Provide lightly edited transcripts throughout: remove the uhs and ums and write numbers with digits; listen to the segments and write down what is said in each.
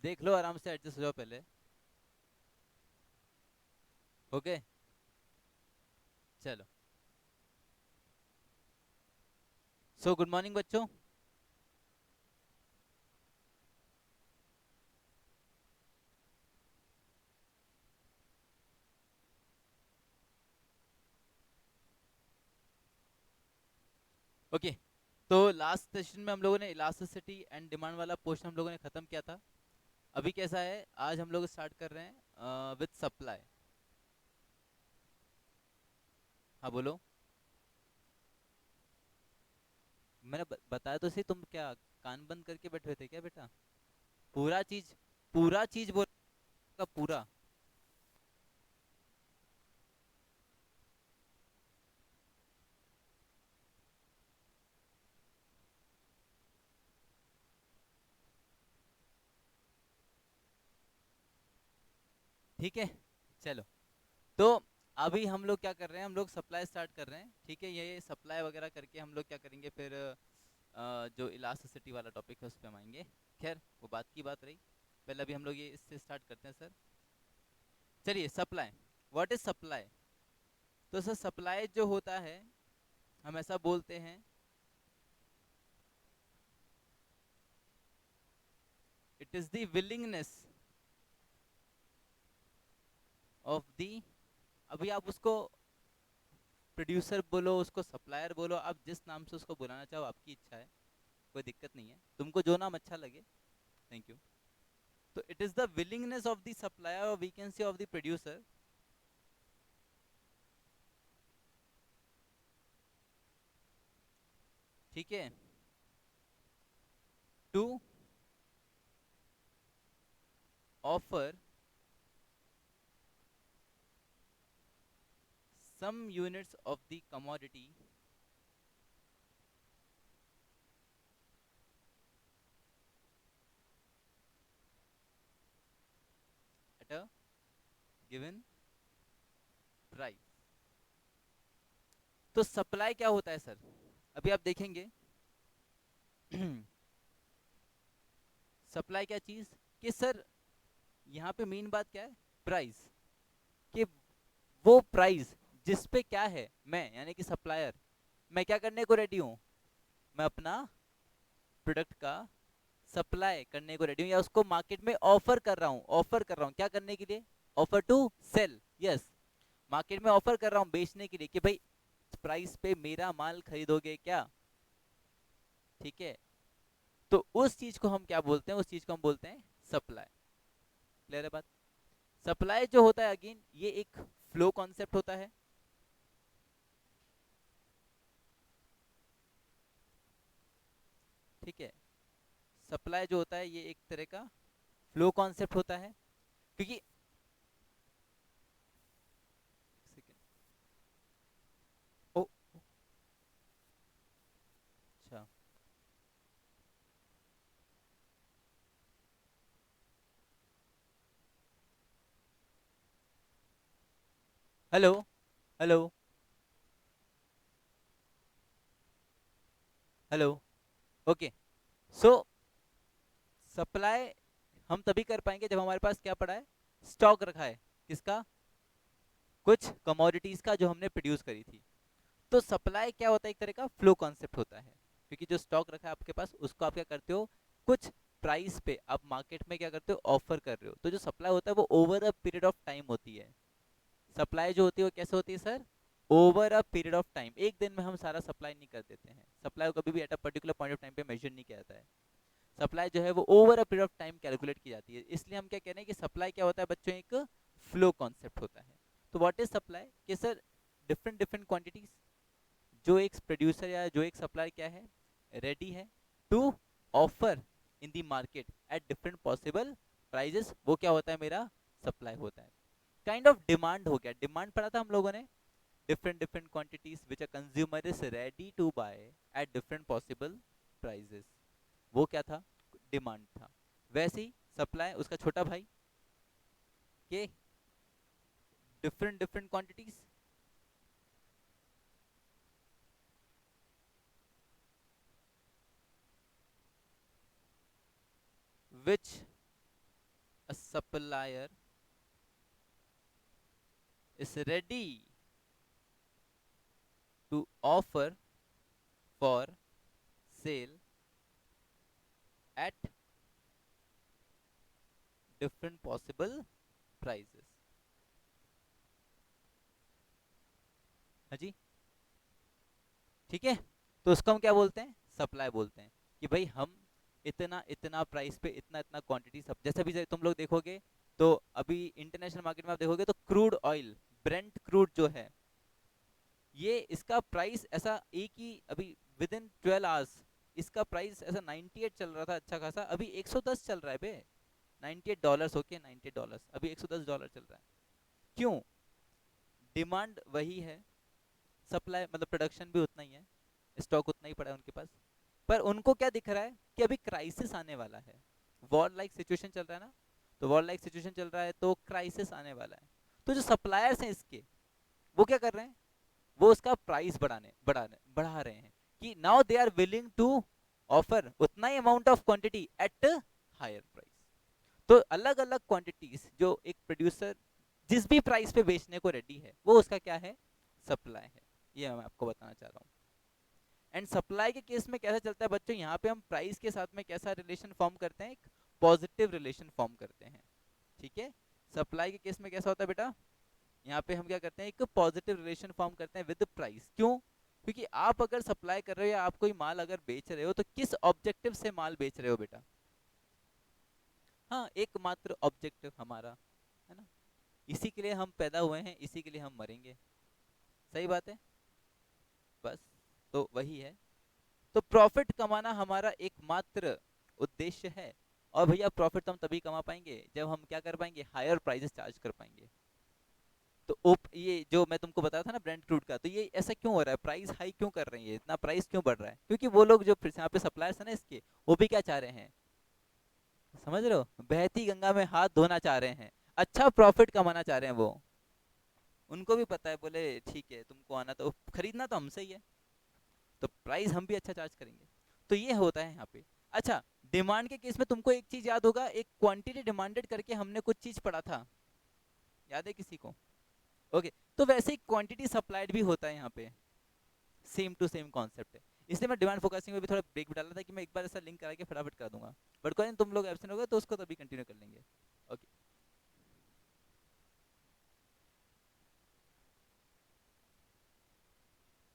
देख लो आराम से, एडजस्ट हो जाओ पहले। ओके, चलो। सो गुड मॉर्निंग बच्चों। ओके, तो लास्ट सेशन में हम लोगों ने इलास्टिसिटी एंड डिमांड वाला पोर्शन हम लोगों ने खत्म किया था। अभी कैसा है, आज हम लोग स्टार्ट कर रहे हैं विद सप्लाई। हाँ बोलो। मैंने बताया तो सही, तुम क्या कान बंद करके बैठे हुए थे क्या बेटा? पूरा चीज, पूरा चीज बोलेगा पूरा। ठीक है, चलो। तो अभी हम लोग क्या कर रहे हैं, हम लोग सप्लाई स्टार्ट कर रहे हैं। ठीक है, ये सप्लाई वगैरह करके हम लोग क्या करेंगे फिर, जो इलास्टिसिटी वाला टॉपिक है उस पर हम आएंगे। खैर वो बात की बात रही, पहले अभी हम लोग ये इससे स्टार्ट करते हैं सर। चलिए, सप्लाई, व्हाट इज सप्लाई? तो सर सप्लाई जो होता है, हम ऐसा बोलते हैं, it is the willingness of the, अभी आप उसको प्रोड्यूसर बोलो, उसको सप्लायर बोलो, आप जिस नाम से उसको बुलाना चाहो आपकी इच्छा है, कोई दिक्कत नहीं है, तुमको जो नाम अच्छा लगे। Thank you. तो it is the willingness of the supplier और we can say of the producer, ठीक है, to offer some units of the commodity at a given price। तो सप्लाई क्या होता है सर, अभी आप देखेंगे सप्लाई क्या चीज, कि सर यहाँ पे मेन बात क्या है, प्राइस, कि वो प्राइस जिस पे क्या है, मैं यानी कि सप्लायर, मैं क्या करने को रेडी हूँ, मैं अपना प्रोडक्ट का सप्लाई करने को रेडी हूँ, या उसको मार्केट में ऑफर कर रहा हूँ, ऑफर कर रहा हूँ क्या करने के लिए, offer to sell, yes, market में ऑफर कर रहा हूँ बेचने के लिए, कि भाई प्राइस पे मेरा माल खरीदोगे क्या? ठीक है, तो उस चीज को हम क्या बोलते हैं, उस चीज को हम बोलते हैं सप्लाई। क्लियर है बात? सप्लाई जो होता है अगेन, ये एक फ्लो कॉन्सेप्ट होता है। ठीक है, सप्लाई जो होता है ये एक तरह का फ्लो कॉन्सेप्ट होता है, क्योंकि ओ, अच्छा, हेलो, हेलो, हेलो, ओके। सो सप्लाई हम तभी कर पाएंगे जब हमारे पास क्या पड़ा है, स्टॉक रखा है, किसका, कुछ कमोडिटीज का जो हमने प्रोड्यूस करी थी। तो सप्लाई क्या होता है, एक तरह का फ्लो कॉन्सेप्ट होता है, क्योंकि जो स्टॉक रखा है आपके पास उसको आप क्या करते हो, कुछ प्राइस पे आप मार्केट में क्या करते हो, ऑफर कर रहे हो। तो जो सप्लाई होता है वो over a period of time होती है। सप्लाई जो होती है वो कैसे होती है sir, over a period of time, एक दिन में हम सारा सप्लाई नहीं कर देते हैं, सप्लाई को कभी भी at a particular point of time पे मेजर नहीं किया जाता है। सप्लाई जो है वो over a period of time calculate की जाती है, इसलिए हम क्या कह रहे हैं कि सप्लाई क्या होता है बच्चों, एक फ्लो कॉन्सेप्ट होता है। तो व्हाट इज सप्लाई, कि सर डिफरेंट डिफरेंट क्वांटिटीज, जो एक प्रोड्यूसर या जो एक सप्लायर क्या है, रेडी है to offer in the market at different possible prices, वो क्या होता है, मेरा सप्लाई होता है। काइंड ऑफ डिमांड हो गया, डिमांड पढ़ा था हम लोगों ने, different different quantities which a consumer is ready to buy at different possible prices, वो क्या था, डिमांड था। वैसे ही सप्लाई उसका छोटा भाई, के different different quantities which supplier is ready to offer for sale at different possible prices. हाँ जी, ठीक है। तो उसको हम क्या बोलते हैं, सप्लाई बोलते हैं कि भाई हम इतना इतना प्राइस पे इतना इतना क्वांटिटी सब, जैसे भी तुम लोग देखोगे तो अभी इंटरनेशनल मार्केट में आप देखोगे तो क्रूड ऑयल, ब्रेंट क्रूड जो है, ये इसका प्राइस ऐसा एक ही अभी विद इन 12 आवर्स इसका प्राइस ऐसा 98 चल रहा था अच्छा खासा, अभी 110 चल रहा है बे। $98, ओके, $98 अभी $110 चल रहा है। क्यों? डिमांड वही है, सप्लाई मतलब प्रोडक्शन भी उतना ही है, स्टॉक उतना ही पड़ा है उनके पास। पर उनको क्या दिख रहा है कि अभी क्राइसिस आने वाला है, वॉर लाइक सिचुएशन चल रहा है ना, तो वॉर लाइक सिचुएशन चल रहा है तो क्राइसिस आने वाला है। तो जो सप्लायर्स हैं इसके, वो क्या कर रहे हैं, वो उसका प्राइस बढ़ा रहे हैं कि now they are willing to offer उतना ही amount of quantity at higher price. तो अलग अलग क्वांटिटीज जो एक प्रोड्यूसर जिस भी प्राइस पे बेचने को रेडी है, वो उसका क्या है, सप्लाई है। ये मैं आपको बताना चाह रहा हूँ। एंड सप्लाई के केस में कैसा चलता है बच्चों, यहाँ पे हम प्राइस के साथ में कैसा रिलेशन फॉर्म करते हैं, एक पॉजिटिव रिलेशन फॉर्म करते हैं, ठीक है। सप्लाई के केस में कैसा होता है बेटा, यहाँ पे हम क्या करते हैं, एक पॉजिटिव रिलेशन फॉर्म करते हैं विद प्राइस। क्यों? क्योंकि आप अगर सप्लाई कर रहे हो या आप कोई माल अगर बेच रहे हो तो किस ऑब्जेक्टिव से माल बेच रहे हो बेटा, हाँ, एकमात्र ऑब्जेक्टिव हमारा है ना, इसी के लिए हम पैदा हुए हैं, इसी के लिए हम मरेंगे, सही बात है, बस। तो वही है, तो प्रॉफिट कमाना हमारा एकमात्र उद्देश्य है। और भैया प्रॉफिट तो हम तभी कमा पाएंगे जब हम क्या कर पाएंगे, हायर प्राइसेस चार्ज कर पाएंगे। तो ये जो मैं तुमको बताया था ना ब्रांड क्रूड का, तो ये ऐसा क्यों हो रहा है, प्राइस हाई क्यों कर रही है, इतना प्राइस क्यों बढ़ रहा है, क्योंकि वो लोग जो यहाँ पे सप्लायर्स है ना इसके, वो भी क्या चाह रहे हैं, समझ रहे हो, बहती गंगा में हाथ धोना चाह रहे हैं, अच्छा प्रॉफिट कमाना चाह रहे हैं वो। उनको भी पता है, बोले ठीक है तुमको आना तो खरीदना तो हमसे ही है, तो प्राइस हम भी अच्छा चार्ज करेंगे। तो ये होता है यहाँ पे। अच्छा, डिमांड के केस में तुमको एक चीज याद होगा, एक क्वांटिटी डिमांडेड करके हमने कुछ चीज पढ़ा था, याद है किसी को? ओके, तो वैसे ही क्वांटिटी सप्लाइड भी होता है यहाँ पे, सेम टू सेम कॉन्सेप्ट है। इसलिए मैं डिमांड फोकसिंग में भी थोड़ा ब्रेक भी डाला था कि मैं एक बार ऐसा लिंक करा के फटाफट कर दूंगा, बट कोई तुम लोग एब्सेंट हो गए तो उसको तभी कंटिन्यू कर लेंगे। ओके,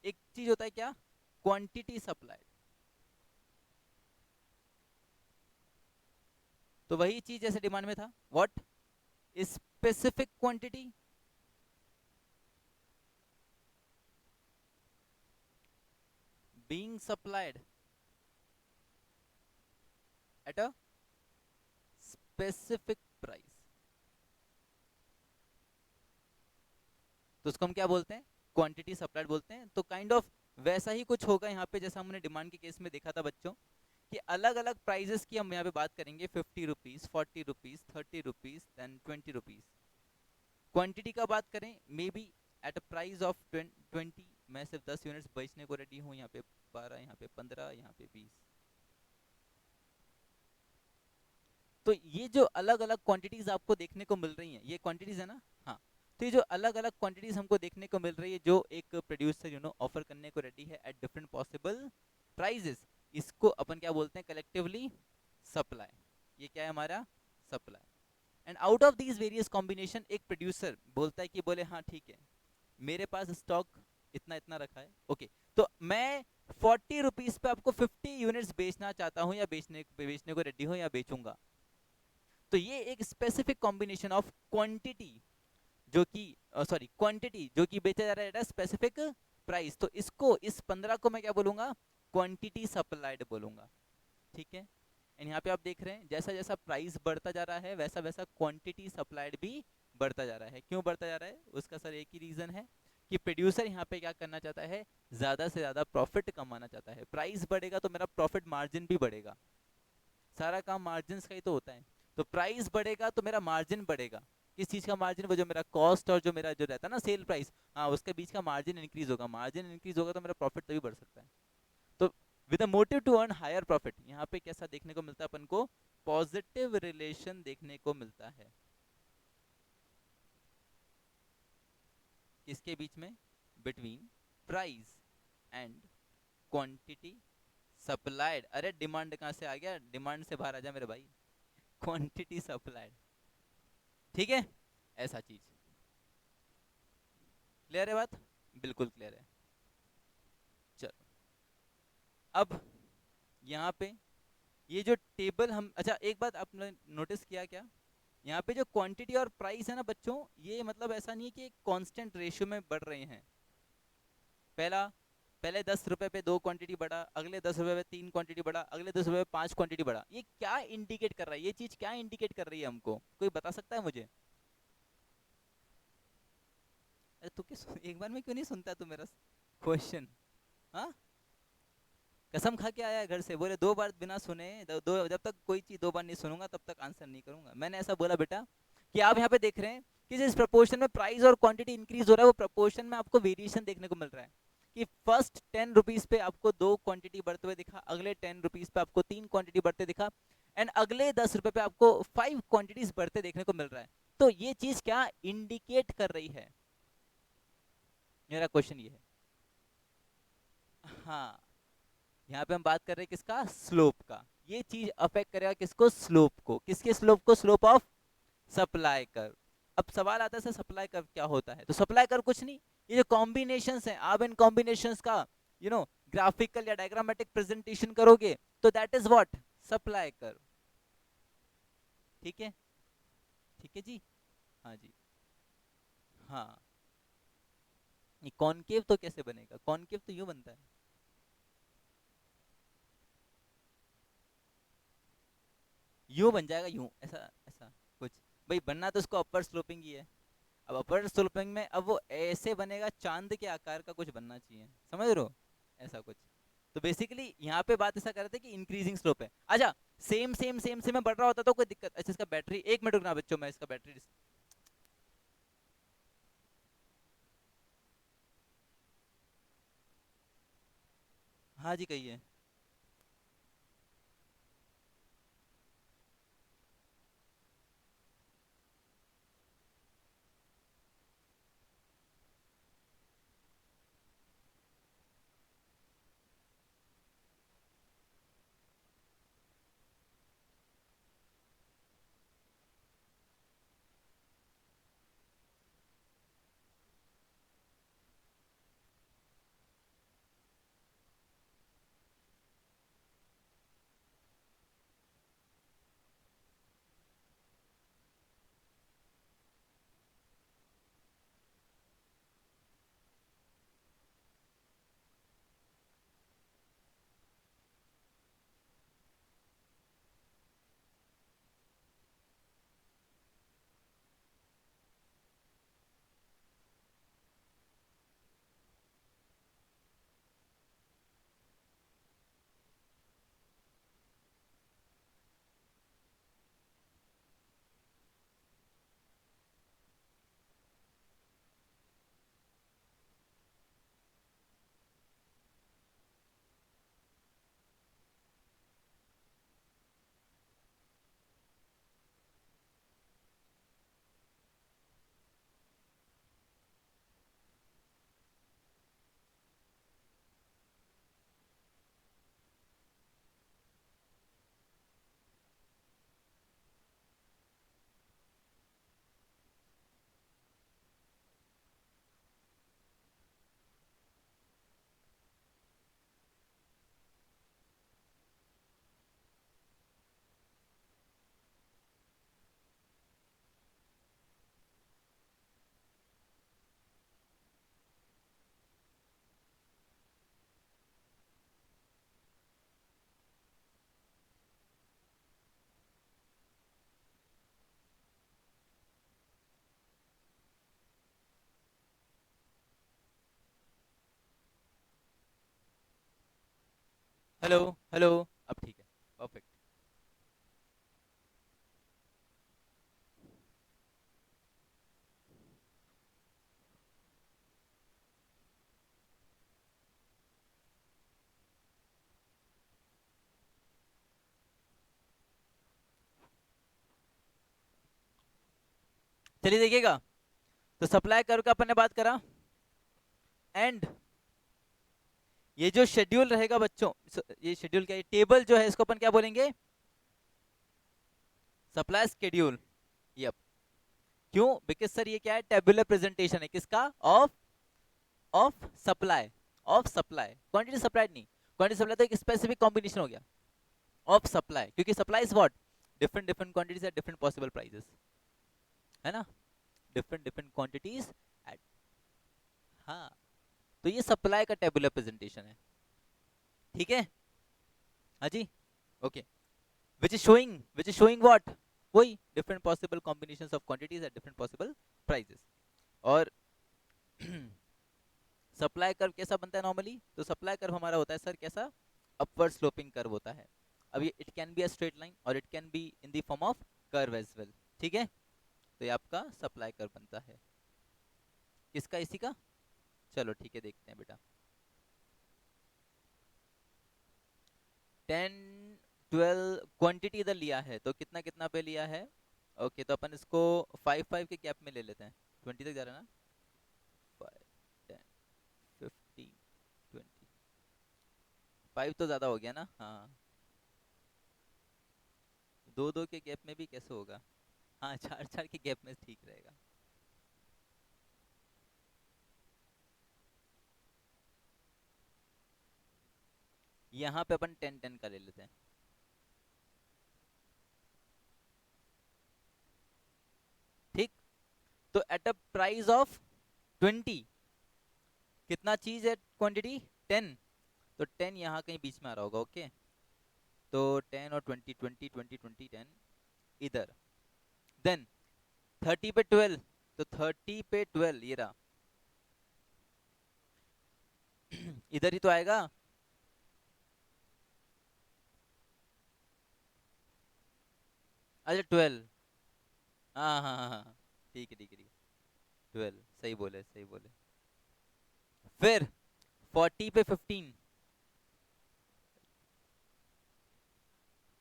एक चीज होता है क्या, क्वांटिटी सप्लाइड, तो वही चीज जैसे डिमांड में था, what, specific quantity being supplied at a specific price, तो उसको हम क्या बोलते हैं, क्वांटिटी सप्लाइड बोलते हैं। तो काइंड ऑफ वैसा ही कुछ होगा यहाँ पे जैसा हमने डिमांड के केस में देखा था बच्चों, कि अलग अलग प्राइजेस की हम यहाँ पे बात करेंगे, 50 rupees, 40 rupees, 30 rupees, then 20 rupees. Quantity का बात करें, may be at a price of 20, मैं सिर्फ 10 यूनिट्स बेचने को रेडी हूँ, यहाँ पे 12, यहाँ पे 15, यहाँ पे 20। तो ये जो अलग अलग क्वांटिटीज आपको देखने को मिल रही हैं, ये क्वांटिटीज है ना, हाँ। तो ये जो अलग अलग क्वांटिटीज हमको देखने को मिल रही है, जो एक प्रोड्यूसर ऑफर करने को रेडी है एट डिफरेंट पॉसिबल प्राइजेस, इसको अपन क्या बोलते हैं, कलेक्टिवली सप्लाई। ये क्या है हमारा, supply. And out of these various combination एक प्रोड्यूसर बोलता है कि बोले हाँ ठीक है, मेरे पास स्टॉक इतना इतना रखा है, ओके, तो मैं 40 रुपीज पे आपको 50 यूनिट्स बेचना चाहता हूँ, या बेचने को रेडी हूँ, या बेचूंगा। तो ये एक स्पेसिफिक कॉम्बिनेशन ऑफ क्वांटिटी जो कि सॉरी क्वांटिटी जो कि बेचा जा रहा है स्पेसिफिक प्राइस, तो इसको इस 15 को मैं क्या बोलूंगा, क्वांटिटी सप्लाइड बोलूंगा, ठीक है। एंड यहाँ पे आप देख रहे हैं जैसा जैसा प्राइस बढ़ता जा रहा है वैसा वैसा क्वांटिटी सप्लाइड भी बढ़ता जा रहा है। क्यों बढ़ता जा रहा है, उसका सर एक ही रीजन है कि प्रोड्यूसर यहाँ पे क्या करना चाहता है, ज्यादा से ज्यादा प्रॉफिट कमाना चाहता है। प्राइस बढ़ेगा तो मेरा प्रॉफिट मार्जिन भी बढ़ेगा, सारा काम मार्जिन का ही तो होता है। तो प्राइस बढ़ेगा तो मेरा मार्जिन बढ़ेगा, किस चीज का मार्जिन, वो जो मेरा कॉस्ट और जो मेरा जो रहता है ना सेल प्राइस, हाँ, उसके बीच का मार्जिन इंक्रीज होगा, मार्जिन इंक्रीज होगा तो मेरा प्रॉफिट तभी बढ़ सकता है। तो with a motive to earn higher profit, यहाँ पे कैसा देखने को मिलता है अपन को, पॉजिटिव रिलेशन देखने को मिलता है। किसके बीच में? Between price and quantity supplied. अरे डिमांड कहाँ से आ गया, डिमांड से बाहर आ जा मेरे भाई। क्वांटिटी सप्लाइड, ठीक है, ऐसा चीज। क्लियर है बात? बिल्कुल क्लियर है। चलो अब यहाँ पे ये जो टेबल हम, अच्छा एक बात आपने नोटिस किया क्या, यहाँ पे जो क्वांटिटी और प्राइस है ना बच्चों, ये मतलब ऐसा नहीं है कि कांस्टेंट रेशियो में बढ़ रहे हैं। पहला, पहले 10 रुपए पे 2 क्वांटिटी बढ़ा, अगले 10 रुपए पे 3 क्वांटिटी बढ़ा, अगले 10 रुपए पे 5 क्वांटिटी बढ़ा। ये क्या इंडिकेट कर रहा है, ये चीज क्या इंडिकेट कर रही है हमको, कोई बता सकता है मुझे? अरे तू क्या एक बार में क्यों नहीं सुनता तू मेरा क्वेश्चन? हाँ, कसम खा के आया है घर से, बोले 2 बार बिना सुने, जब तक कोई चीज 2 बार नहीं सुनूंगा तब तक आंसर नहीं करूंगा। मैंने ऐसा बोला बेटा कि आप यहाँ पे देख रहे हैं कि जिस प्रपोर्शन में प्राइस और क्वांटिटी इंक्रीज हो रहा है, वो प्रपोर्शन में आपको वेरिएशन देखने को मिल रहा है। कि फर्स्ट 10 रुपीज पे आपको 2 क्वांटिटी बढ़ते हुए दिखा, अगले 10 रुपीज पे आपको 3 क्वांटिटी बढ़ते दिखा, एंड अगले 10 रुपए पे आपको 5 क्वांटिटीज बढ़ते देखने को मिल रहा है। तो ये चीज क्या इंडिकेट कर रही है, मेरा क्वेश्चन ये है। हाँ, यहाँ पे हम बात कर रहे हैं किसका? स्लोप का। ये चीज अफेक्ट करेगा किसको? स्लोप को। किसके स्लोप को? Slope of supply curve. अब सवाल आता है सर सप्लाई कर्व क्या होता है? तो सप्लाई कर्व कुछ नहीं, ये जो कॉम्बिनेशंस हैं, आप इन कॉम्बिनेशंस का ग्राफिकल या डायग्रामेटिक प्रेजेंटेशन करोगे तो that is what? Supply curve. ठीक है, ठीक है जी, हाँ जी, हाँ। ये कॉनकेव तो कैसे बनेगा? कॉनकेव तो यूं बनता है, यूं बन जाएगा, यूं, ऐसा ऐसा कुछ। भाई बनना तो उसको अपर स्लोपिंग ही है। अब अपर स्लोपिंग में अब वो ऐसे बनेगा, चांद के आकार का कुछ बनना चाहिए, समझ रहे हो, ऐसा कुछ। तो बेसिकली यहाँ पे बात ऐसा कर रहे थे कि इंक्रीजिंग स्लोप है। अच्छा, सेम सेम सेम सेम में बढ़ रहा होता तो कोई दिक्कत? अच्छा इसका बैटरी, 1 मिनट रुकना बच्चों, मैं इसका बैटरी, हाँ जी कहिए। हेलो, हेलो, अब ठीक है, परफेक्ट। चलिए देखिएगा, तो सप्लाई कर्व का अपन ने बात करा, एंड ये जो शेड्यूल रहेगा बच्चों, ये शेड्यूल क्या है, टेबल जो है इसको अपन क्या बोलेंगे, सप्लाई शेड्यूल। यप, क्यों, बिकॉज सर ये क्या है, टेबुलर प्रेजेंटेशन है किसका, of of supply, of supply, quantity supplied नहीं, क्वांटिटी सप्लाई तो एक स्पेसिफिक कॉम्बिनेशन हो गया ऑफ सप्लाई, क्योंकि supply is what, different different quantities eight different possible prices, है ना, डिफरेंट डिफरेंट क्वांटिटीज एट, हाँ, तो ये सप्लाई का टेबुलर प्रेजेंटेशन है, ठीक है, हाँ जी, okay, which is showing what, वही different possible combinations of quantities at different possible prices। और सप्लाई कर्व कैसा बनता है नॉर्मली, तो सप्लाई कर्व हमारा होता है सर कैसा, अपवर्ड स्लोपिंग कर्व होता है। अब ये it can be a straight line और it can be in the form of curve as well, ठीक है, तो ये आपका सप्लाई कर्व बनता है किसका, इसी का, चलो ठीक है देखते हैं बेटा, 10 12 क्वांटिटी इधर लिया है, तो कितना कितना पे लिया है, ओके, तो अपन इसको 5 5 के गैप में ले लेते हैं, 20 तक जा रहा है ना, 5 10 15 20, 5 तो ज़्यादा हो गया ना, हाँ, दो दो के गैप में भी कैसे होगा, हाँ, चार चार के गैप में ठीक रहेगा, यहाँ पे अपन 10 10 का ले लेते हैं, ठीक, तो एट अ प्राइस ऑफ 20 कितना चीज है क्वांटिटी, 10, तो 10 यहाँ कहीं बीच में आ रहा होगा, ओके, तो 10 और 20 20 20 20 10 इधर, देन 30 पे 12, तो 30 पे 12 ये रहा इधर ही तो आएगा, अच्छा 12, हाँ हाँ हाँ हाँ, ठीक है ठीक है ठीक है, 12 सही बोले सही बोले, फिर 40 पे 15,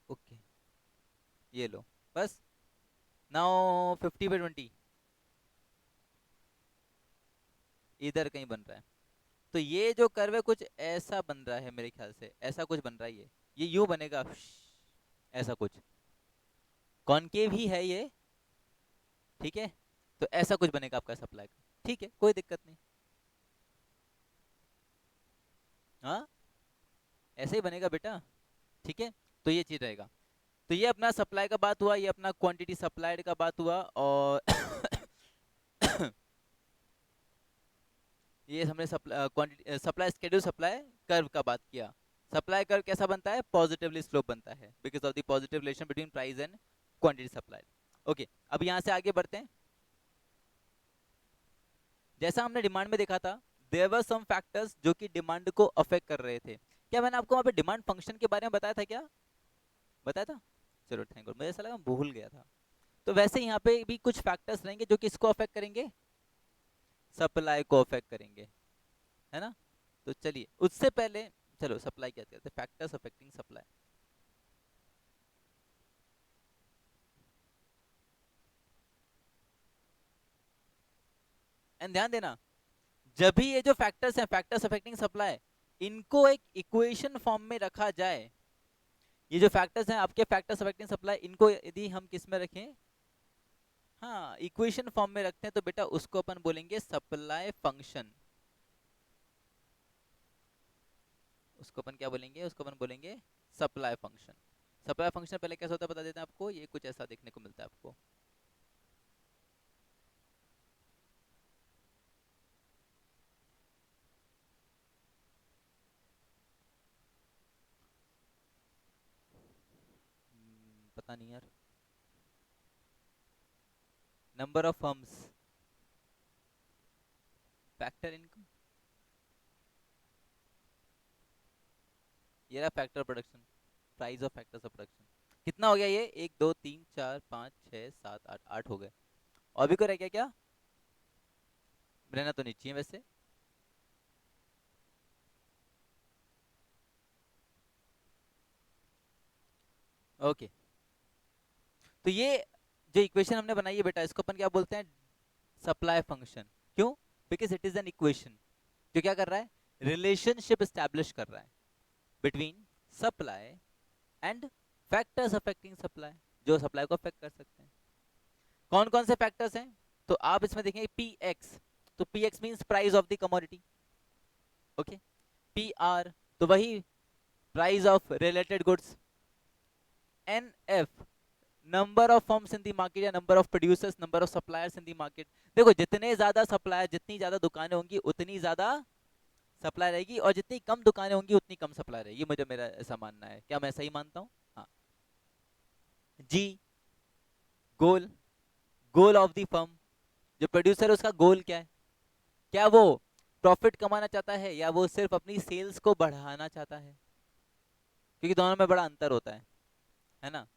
ओके, ये लो, बस, नाउ 50 पे 20 इधर कहीं बन रहा है, तो ये जो कर्व है कुछ ऐसा बन रहा है मेरे ख्याल से, ऐसा कुछ बन रहा है, ये यूं बनेगा, ऐसा कुछ कॉनकेव ही है ये, ठीक है, तो ऐसा कुछ बनेगा आपका सप्लाई का, ठीक है, कोई दिक्कत नहीं, हाँ, ऐसे ही बनेगा बेटा, ठीक है, तो ये चीज रहेगा, तो ये अपना सप्लाई का बात हुआ, ये अपना क्वांटिटी सप्लाइड का बात हुआ, और ये हमने quantity supply schedule supply curve का बात किया, सप्लाई कर्व कैसा बनता है, पॉजिटिवली स्लोप बनता है because of the positive relation between price and quantity supplied, okay, अब यहाँ से आगे बढ़ते हैं, जैसा हमने डिमांड में देखा था, देयर वर सम फैक्टर्स जो कि डिमांड को अफेक्ट कर रहे थे, क्या मैंने आपको वहाँ पे डिमांड फंक्शन के बारे में बताया था क्या, बताया था, चलो थैंक गॉड, मुझे ऐसा लगा भूल गया था, तो वैसे यहाँ पे भी कुछ फैक्टर्स रहेंगे जो कि इसको अफेक्ट करेंगे, सप्लाई को अफेक्ट करेंगे, है ना, तो चलिए उससे पहले, चलो सप्लाई क्या कहते हैं, फैक्टर्स अफेक्टिंग सप्लाई, एंड ध्यान देना, जब भी ये जो फैक्टर्स हैं, फैक्टर्स अफेक्टिंग सप्लाई, इनको एक इक्वेशन फॉर्म में रखा जाए, ये जो फैक्टर्स हैं आपके फैक्टर्स अफेक्टिंग सप्लाई, इनको यदि हम किस में रखें, हाँ, इक्वेशन फॉर्म में रखते हैं, तो बेटा उसको अपन बोलेंगे सप्लाई फंक्शन, उसको अपन क्या बोलेंगे, उसको अपन बोलेंगे सप्लाई फंक्शन, सप्लाई फंक्शन पहले कैसा होता है बता देते हैं आपको, ये कुछ ऐसा देखने को मिलता है आपको, पता नहीं यार, number of firms, factor income, ये रहा factor production, price of factors of production, कितना हो गया ये, 1 2 3 4 5 6 7 8 8 हो गए, और भी कोई रह गया क्या, रहना तो नहीं चाहिए वैसे, ओके, तो ये जो इक्वेशन हमने बनाई है बेटा, इसको अपन क्या बोलते हैं, सप्लाई फंक्शन। क्यों? Because it is an equation जो क्या कर रहा है, रिलेशनशिप स्टैब्लिश कर रहा है between supply and factors affecting supply, जो सप्लाई को अफेक्ट कर सकते हैं। कौन कौन से फैक्टर्स हैं? तो आप इसमें देखेंगे पी एक्स, तो P X means price of the commodity, okay. P R तो वही price of related goods. N F number of firms in the market या number of producers, number of suppliers in the market. देखो जितने ज्यादा supplier, जितनी ज्यादा दुकानें होंगी उतनी ज्यादा सप्लाई रहेगी, और जितनी कम दुकानें होंगी उतनी कम सप्लाई रहेगी। मुझे मेरा ऐसा मानना है। क्या मैं सही मानता हूँ? हाँ। जी गोल, गोल ऑफ द फर्म, जो प्रोड्यूसर है उसका गोल क्या है? क्या वो प्रॉफिट कमाना चाहता है या वो सिर्फ अपनी सेल्स को बढ़ाना चाहता है? क्योंकि दोनों में बड़ा अंतर होता है ना।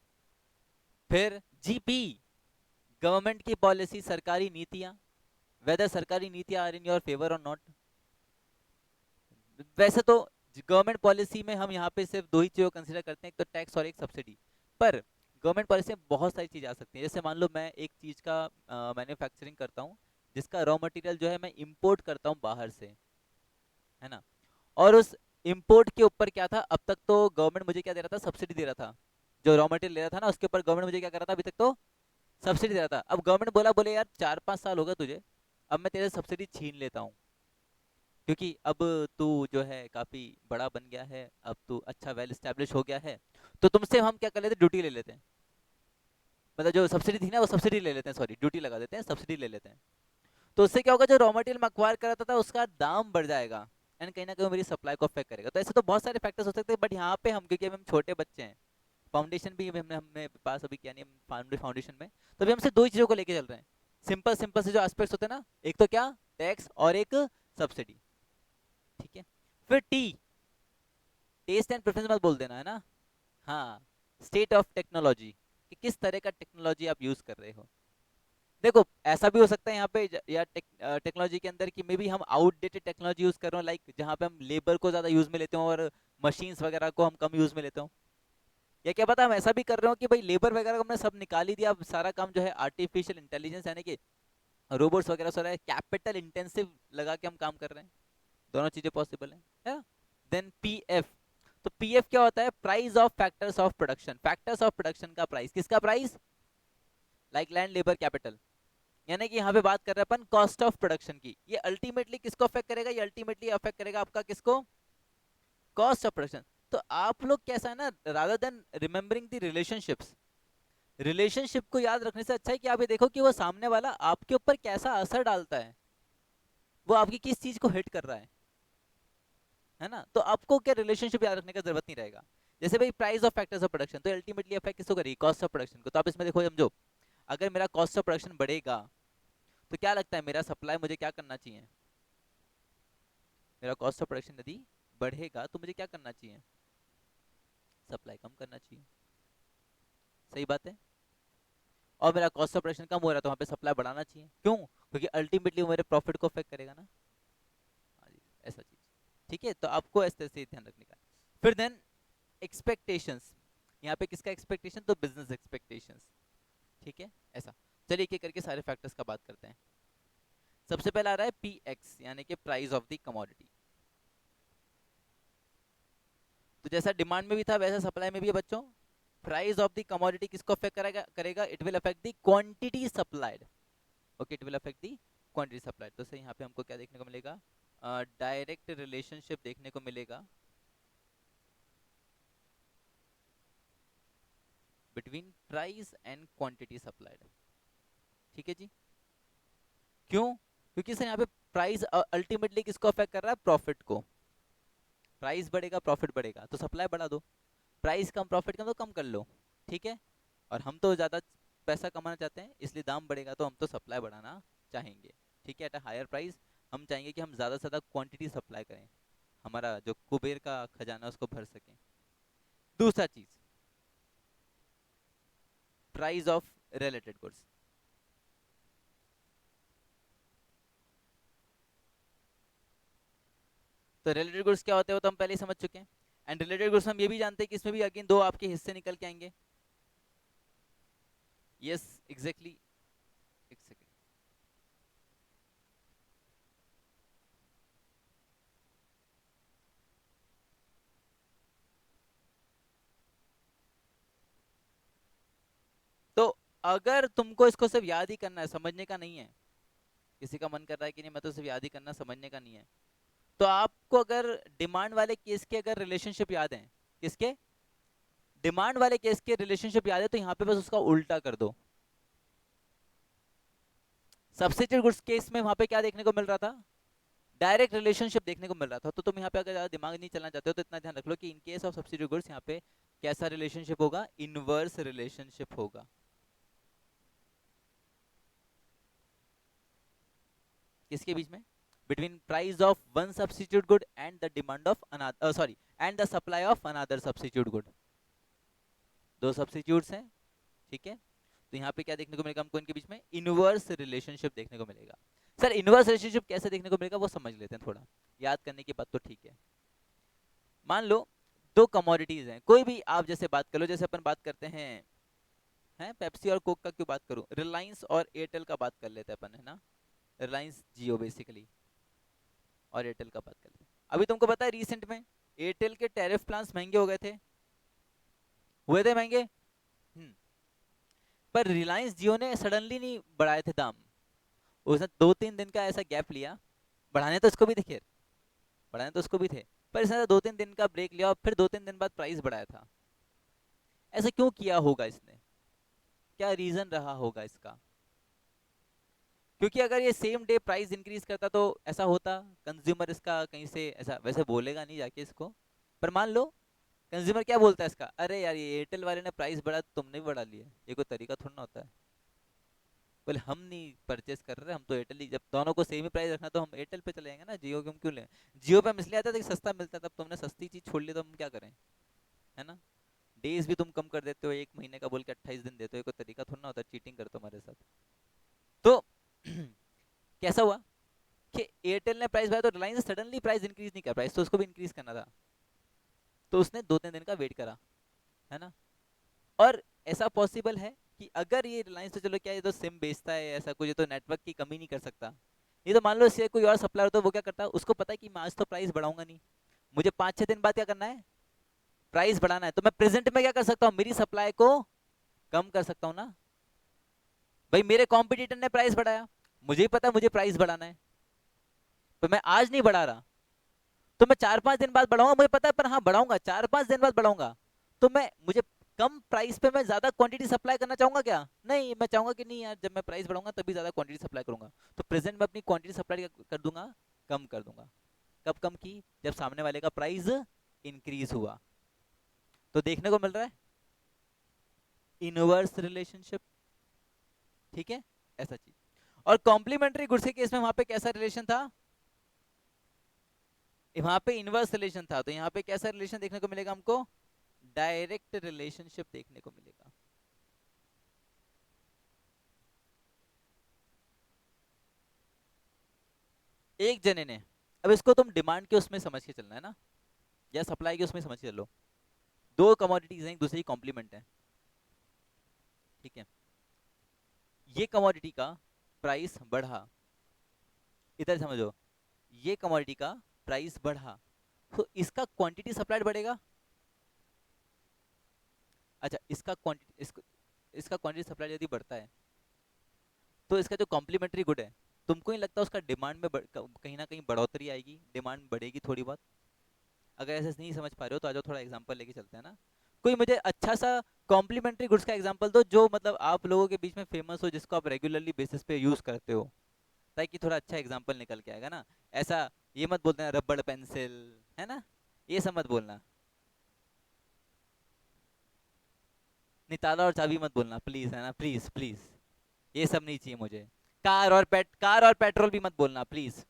फिर जीपी, गवर्नमेंट की पॉलिसी, सरकारी नीतियां, वेदर सरकारी नीतियां आर इन योर फेवर और नॉट। वैसे तो गवर्नमेंट पॉलिसी में हम यहाँ पे सिर्फ दो ही चीजों कंसीडर करते हैं, एक तो टैक्स और एक सब्सिडी। पर गवर्नमेंट पॉलिसी में बहुत सारी चीजें आ सकती हैं। जैसे मान लो मैं एक चीज का मैन्युफैक्चरिंग करता हूँ जिसका रॉ मटेरियल जो है मैं इंपोर्ट करता हूँ बाहर से, है ना। और उस इंपोर्ट के ऊपर क्या था, अब तक तो गवर्नमेंट मुझे क्या दे रहा था, सब्सिडी दे रहा था। जो रॉ मटेरियल ले रहा था ना उसके ऊपर गवर्नमेंट मुझे क्या कर रहा था, अभी तक तो सब्सिडी दे रहा था। अब गवर्नमेंट बोला, बोले यार 4-5 साल हो गए तुझे, अब मैं तेरे सब्सिडी छीन लेता हूँ, क्योंकि अब तू जो है काफी बड़ा बन गया है, अब तू अच्छा वेल स्टैब्लिश हो गया है, तो तुमसे हम क्या कर लेते, ड्यूटी ले लेते हैं। मतलब जो सब्सिडी थी ना वो सब्सिडी ले लेते हैं, सॉरी ड्यूटी लगा देते हैं, सब्सिडी ले लेते हैं। तो उससे क्या होगा, जो रॉ मटेरियल मैं अक्वायर कर रहा था उसका दाम बढ़ जाएगा, एंड कहीं ना कहीं वो मेरी सप्लाई को अफेक्ट करेगा। तो ऐसे तो बहुत सारे फैक्टर्स हो सकते हैं, बट यहाँ पे हम, क्योंकि अभी हम छोटे बच्चे हैं, फाउंडेशन भी हमने हमने पास अभी किया नहीं, हम फाउंडेशन में, तो अभी हमसे दो ही चीजों को लेके चल रहे हैं। सिंपल सिंपल से जो एस्पेक्ट्स होते हैं ना, एक तो क्या, टैक्स, और एक सब्सिडी, ठीक है। फिर टी, टेस्ट एंड प्रेफरेंस मत बोल देना, है ना। हाँ, स्टेट ऑफ टेक्नोलॉजी, कि किस तरह का टेक्नोलॉजी आप यूज कर रहे हो। देखो ऐसा भी हो सकता है यहाँ पे या टेक्नोलॉजी के अंदर कि मे बी हम आउटडेटेड टेक्नोलॉजी यूज कर रहे हो, लाइक जहाँ पे हम लेबर को ज्यादा यूज में लेते हो और मशीन्स वगैरह को हम कम यूज में लेते हो। या क्या पता हम ऐसा भी कर रहे हो कि भाई लेबर वगैरह को हमने सब निकाल ही दिया, अब सारा काम जो है आर्टिफिशियल इंटेलिजेंस यानी कि रोबोट्स वगैरह सारा कैपिटल इंटेंसिव लगा के हम काम कर रहे हैं। दोनों चीजें पॉसिबल है। देन पीएफ, तो पीएफ क्या होता है, price of factors of production. Factors of production का प्राइस, किसका price, like land, labour, capital. यानी कि यहाँ पे बात कर रहे हैं अपन कॉस्ट ऑफ प्रोडक्शन की। ये अल्टीमेटली किसको अफेक्ट करेगा, ये अल्टीमेटली अफेक्ट करेगा आपका किसको, कॉस्ट ऑफ प्रोडक्शन। तो आप लोग कैसा है ना, rather than remembering the relationships, relationship को याद रखने से अच्छा है कि आप ये देखो कि वो सामने वाला आपके ऊपर कैसा असर डालता है, वो आपकी किस चीज को हिट कर रहा है ना। तो आपको क्या रिलेशनशिप याद रखने का जरूरत नहीं रहेगा। जैसे भाई price of factors of production, तो अल्टीमेटली अफेक्ट किसको करेगी, कॉस्ट ऑफ प्रोडक्शन को। तो आप इसमें देखो, समझो अगर मेरा कॉस्ट ऑफ प्रोडक्शन बढ़ेगा तो क्या लगता है मेरा सप्लाई मुझे क्या करना चाहिए, मेरा कॉस्ट ऑफ प्रोडक्शन यदि बढ़ेगा तो मुझे क्या करना चाहिए, सप्लाई कम करना चाहिए। सही बात है। और मेरा कॉस्ट ऑफ प्रोडक्शन कम हो रहा है तो वहाँ पे सप्लाई बढ़ाना चाहिए। क्यों? क्योंकि अल्टीमेटली वो मेरे प्रॉफिट को अफेक्ट करेगा ना। हाँ जी, ऐसा चीज। ठीक है, तो आपको ऐसे ऐसे ध्यान रखने का। फिर देन एक्सपेक्टेशंस, यहाँ पे किसका एक्सपेक्टेशन, तो बिजनेस एक्सपेक्टेशंस। ठीक है, ऐसा। चलिए एक एक करके सारे फैक्टर्स का बात करते हैं। सबसे पहला आ रहा है पी एक्स, यानी कि प्राइस ऑफ द कमोडिटी। तो जैसा डिमांड में भी था वैसा सप्लाई में भी है बच्चों। प्राइस ऑफ द कमोडिटी किसको अफेक्ट करेगा, करेगा, it will affect the quantity supplied. Okay, it will affect the quantity supplied. तो सही यहाँ पे हमको क्या देखने को मिलेगा, डायरेक्ट रिलेशनशिप देखने को मिलेगा between price and quantity supplied. ठीक है जी। क्यों? क्योंकि सर यहाँ पे प्राइस अल्टीमेटली किसको अफेक्ट कर रहा है, प्रॉफिट को। प्राइस बढ़ेगा प्रॉफिट बढ़ेगा, तो सप्लाई बढ़ा दो। प्राइस कम प्रॉफिट कम, तो कम कर लो। ठीक है। और हम तो ज़्यादा पैसा कमाना चाहते हैं, इसलिए दाम बढ़ेगा तो हम तो सप्लाई बढ़ाना चाहेंगे। ठीक है, एट अ हायर प्राइस हम चाहेंगे कि हम ज़्यादा से ज़्यादा क्वांटिटी सप्लाई करें, हमारा जो कुबेर का खजाना उसको भर सकें। दूसरा चीज़, प्राइस ऑफ रिलेटेड गुड्स। तो रिलेटेड गुड्स क्या होते हैं वो तो हम पहले ही समझ चुके हैं। एंड रिलेटेड गुड्स हम ये भी जानते हैं कि इसमें भी अगेन दो आपके हिस्से निकल के आएंगे। यस एग्जैक्टली, एक सेकेंड। अगर तुमको इसको सिर्फ याद ही करना है, समझने का नहीं है, किसी का मन कर रहा है कि नहीं मैं तो सिर्फ याद ही करना, समझने का नहीं है, तो आपको अगर डिमांड वाले केस के अगर रिलेशनशिप याद है, किसके डिमांड वाले केस के रिलेशनशिप याद है, तो यहाँ पे बस उसका उल्टा कर दो। सब्स्टिट्यूट गुड्स केस में वहां पे क्या देखने को मिल रहा था, डायरेक्ट रिलेशनशिप देखने को मिल रहा था। तो तुम यहाँ पे अगर ज्यादा दिमाग नहीं चलना चाहते हो तो इतना ध्यान रख लो कि in case of substitute goods यहाँ पे कैसा रिलेशनशिप होगा, इनवर्स रिलेशनशिप होगा। किसके बीच में, between price of one substitute good and the demand of another, sorry and the supply of another substitute good. दो सब्स्टिट्यूट्स हैं, ठीक है, तो यहाँ पे क्या देखने को मिलेगा हमको, इनके बीच में इनवर्स रिलेशनशिप देखने को मिलेगा। सर इनवर्स रिलेशनशिप कैसे देखने को मिलेगा वो समझ लेते हैं थोड़ा, याद करने की बात तो ठीक है। मान लो दो कमोडिटीज हैं, कोई भी आप जैसे बात कर लो, जैसे अपन बात करते हैं पेप्सी और कोक का क्यों बात करूं, रिलायंस और एयरटेल का बात कर लेते हैं अपन, है ना, रिलायंस जियो बेसिकली और एयरटेल का बात कर लेते हैं। अभी तुमको पता है रिसेंट में एयरटेल के टैरिफ प्लान्स महंगे हो गए थे, हुए थे महंगे। पर रिलायंस जियो ने सडनली नहीं बढ़ाए थे दाम, उसने 2-3 दिन का ऐसा गैप लिया, बढ़ाने तो इसको भी थे, खैर बढ़ाने तो उसको भी थे, पर इसने 2-3 दिन का ब्रेक लिया और फिर 2-3 दिन बाद प्राइस बढ़ाया था। ऐसा क्यों किया होगा इसने, क्या रीजन रहा होगा इसका, क्योंकि अगर ये सेम डे प्राइस इंक्रीज करता तो ऐसा होता, कंज्यूमर इसका कहीं से ऐसा वैसे बोलेगा नहीं जाके इसको, पर मान लो कंज्यूमर क्या बोलता है इसका, अरे यार ये एयरटेल वाले ने प्राइस बढ़ा तो तुमने भी बढ़ा लिया, ये कोई तरीका थोड़ा ना होता है, बोले हम नहीं परचेस कर रहे, हम तो एयरटेल ही, जब दोनों को सेम ही प्राइस रखना तो हम एयरटेल पे चले जाएंगे ना, जियो हम क्यों लें, जियो पे हम इसलिए आता था कि सस्ता मिलता था, तब तुमने सस्ती चीज छोड़ ली तो हम क्या करें, है ना, डेज भी तुम कम कर देते हो, 1 महीने का बोल के 28 दिन देते हो, कोई तरीका थोड़ा ना होता, चीटिंग करते हो हमारे साथ। तो कैसा हुआ कि एयरटेल ने प्राइस बढ़ाया तो रिलायंस सडनली प्राइस इंक्रीज नहीं कर, प्राइस तो उसको भी इंक्रीज करना था, तो उसने 2-3 दिन का वेट करा, है ना। और ऐसा पॉसिबल है कि अगर ये रिलायंस, तो चलो क्या ये तो सिम बेचता है ऐसा कुछ, ये तो नेटवर्क की कमी नहीं कर सकता, ये तो मान लो इससे कोई और सप्लायर तो वो क्या करता है, उसको पता है कि मैं आज तो प्राइस बढ़ाऊंगा नहीं, मुझे 5-6 दिन बाद क्या करना है, प्राइस बढ़ाना है, तो मैं प्रेजेंट में क्या कर सकता हूँ, मेरी सप्लाई को कम कर सकता हूँ ना। भाई मेरे कॉम्पिटिटर ने प्राइस बढ़ाया, मुझे ही पता है मुझे प्राइस बढ़ाना है, तो मैं आज नहीं बढ़ा रहा, तो मैं 4-5 दिन बाद बढ़ाऊंगा, मुझे पता है, पर हाँ बढ़ाऊंगा 4-5 दिन बाद बढ़ाऊंगा, तो मैं मुझे कम प्राइस पे मैं ज्यादा क्वांटिटी सप्लाई करना चाहूंगा क्या, नहीं, मैं चाहूंगा कि नहीं यार जब मैं प्राइस बढ़ाऊंगा तभी ज्यादा क्वांटिटी सप्लाई करूंगा, तो प्रेजेंट में अपनी क्वांटिटी सप्लाई कर दूंगा, कम कर दूंगा। कब कम की, जब सामने वाले का प्राइस इंक्रीज हुआ, तो देखने को मिल रहा है इनवर्स रिलेशनशिप, ठीक है, ऐसा चीज। और कॉम्प्लीमेंट्री गुड्स के केस में वहां पे कैसा रिलेशन था, वहां पे इनवर्स रिलेशन था, तो यहाँ पे कैसा रिलेशन देखने को मिलेगा हमको, डायरेक्ट रिलेशनशिप देखने को मिलेगा। एक जने ने, अब इसको तुम डिमांड के उसमें समझ के चलना है ना, या सप्लाई के उसमें समझ के चलो, दो कमोडिटीज हैं एक दूसरे की कॉम्प्लीमेंट है, ठीक है, ये कमोडिटी का प्राइस बढ़ा, इधर समझो, ये कमोडिटी का प्राइस बढ़ा, तो इसका क्वांटिटी सप्लाइड बढ़ेगा, अच्छा इसका क्वांटिटी, इसका क्वांटिटी सप्लाई यदि बढ़ता है तो इसका जो कॉम्प्लीमेंट्री गुड है, तुमको नहीं लगता उसका डिमांड में कहीं ना कहीं बढ़ोतरी आएगी, डिमांड बढ़ेगी थोड़ी बहुत। अगर ऐसे नहीं समझ पा रहे हो तो आ जाओ थोड़ा एग्जांपल लेके चलते हैं ना, कोई मुझे अच्छा सा कॉम्प्लीमेंट्री गुड्स का एग्जांपल दो जो मतलब आप लोगों के बीच में फेमस हो, जिसको आप रेगुलरली बेसिस पे यूज करते हो, ताकि थोड़ा अच्छा एग्जांपल निकल के आएगा ना। ऐसा ये मत बोलते ना रबड़ पेंसिल, है ना, ये सब मत बोलना, नहीं ताला और चाबी मत बोलना प्लीज, है ना, प्लीज प्लीज, ये सब नहीं चाहिए मुझे। कार और पेट्रोल भी मत बोलना प्लीज,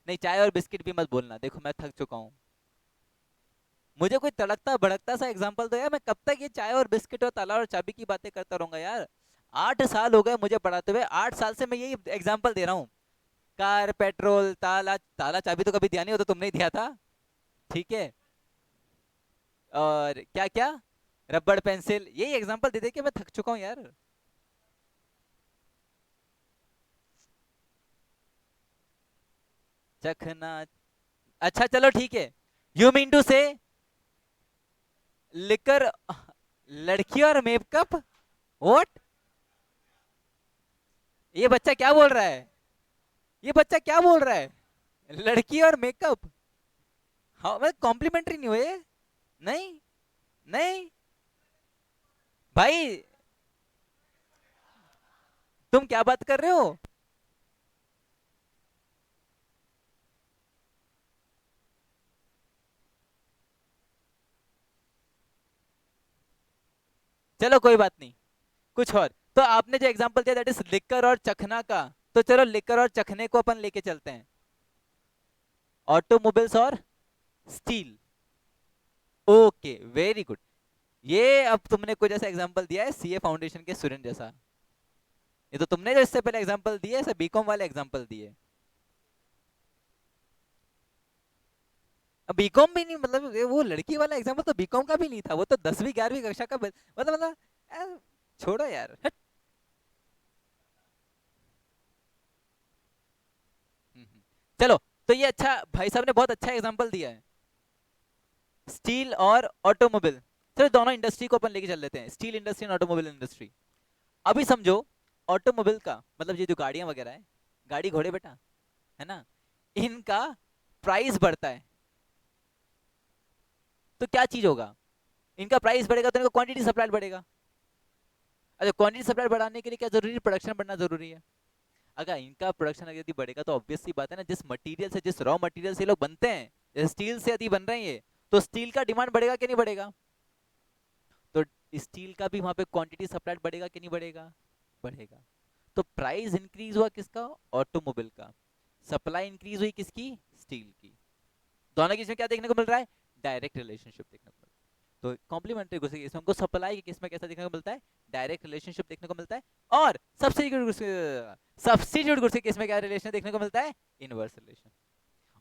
नहीं चाय और बिस्किट भी मत बोलना, देखो मैं थक चुका हूँ, मुझे कोई तड़कता भड़कता सा एग्जांपल दो यार, मैं कब तक ये चाय और बिस्किट और ताला और चाबी की बातें करता रहूंगा यार, 8 साल हो गए मुझे पढ़ाते हुए, 8 साल से मैं यही एग्जांपल दे रहा हूँ, कार पेट्रोल ताला, ताला चाबी तो कभी दिया नहीं हो, तो तुमने ही दिया था, ठीक है, और क्या क्या, रबड़ पेंसिल, यही एग्जांपल दे दे के मैं थक चुका हूँ यार। चखना, अच्छा चलो ठीक है, यू मीन टू से लिकर, लड़की और मेकअप, व्हाट, ये बच्चा क्या बोल रहा है? ये बच्चा क्या बोल रहा है? लड़की और मेकअप? हाँ मैं कॉम्प्लीमेंट्री नहीं हुए? नहीं, नहीं भाई, तुम क्या बात कर रहे हो? चलो कोई बात नहीं, कुछ और। तो आपने जो एग्जांपल दिया दैट इज लिकर और चखना का, तो चलो लिकर और चखने को अपन लेके चलते हैं, ऑटोमोबाइल्स और स्टील। Okay very good. ये अब तुमने कुछ ऐसा एग्जांपल दिया है सीए फाउंडेशन के स्टूडेंट जैसा। ये तो तुमने जो इससे पहले एग्जांपल दिए ऐसे बीकॉम वाले एग्जांपल दिए। अब बीकॉम भी नहीं, मतलब वो लड़की वाला एग्जांपल तो बीकॉम का भी नहीं था, वो तो 10वीं 11वीं कक्षा का मतलब छोड़ो यार, हट। चलो, तो ये अच्छा भाई साहब ने बहुत अच्छा एग्जांपल दिया है, स्टील और ऑटोमोबाइल। चलो दोनों इंडस्ट्री को अपन लेके चल लेते हैं, स्टील इंडस्ट्री और ऑटोमोबाइल इंडस्ट्री। अभी समझो, ऑटोमोबाइल का मतलब ये जो गाड़ियां वगैरह है, गाड़ी घोड़े बेटा, है ना, इनका प्राइस बढ़ता है, तो क्या चीज होगा? इनका प्राइस बढ़ेगा तो इनका क्वांटिटी सप्लाई बढ़ेगा। अच्छा, क्वांटिटी सप्लाई बढ़ाने के लिए क्या जरूरी है? प्रोडक्शन बढ़ना जरूरी है। अगर इनका प्रोडक्शन अगर यदि बढ़ेगा तो ऑब्वियस सी बात है ना, जिस मटेरियल से, जिस रॉ मटेरियल से ये लोग बनते हैं, जैसे स्टील से यदि बन रहे हैं ये, तो स्टील का डिमांड बढ़ेगा कि नहीं बढ़ेगा? तो स्टील का भी वहां पे क्वांटिटी सप्लाई बढ़ेगा कि नहीं बढ़ेगा? बढ़ेगा। तो प्राइस इंक्रीज हुआ किसका? ऑटोमोबाइल का। सप्लाई इंक्रीज हुई किसकी? स्टील की। दोनों के इसमें क्या देखने को मिल रहा है? डायरेक्ट रिलेशनशिप देखने को मिल रहा है। तो कॉम्प्लीमेंट्री गुड्स के केस में हमको सप्लाई के केस में कैसा देखने को मिलता है? डायरेक्ट रिलेशनशिप देखने को मिलता है। और सब्स्टिट्यूट गुड्स के केस में क्या रिलेशन देखने को मिलता है? Inverse relation.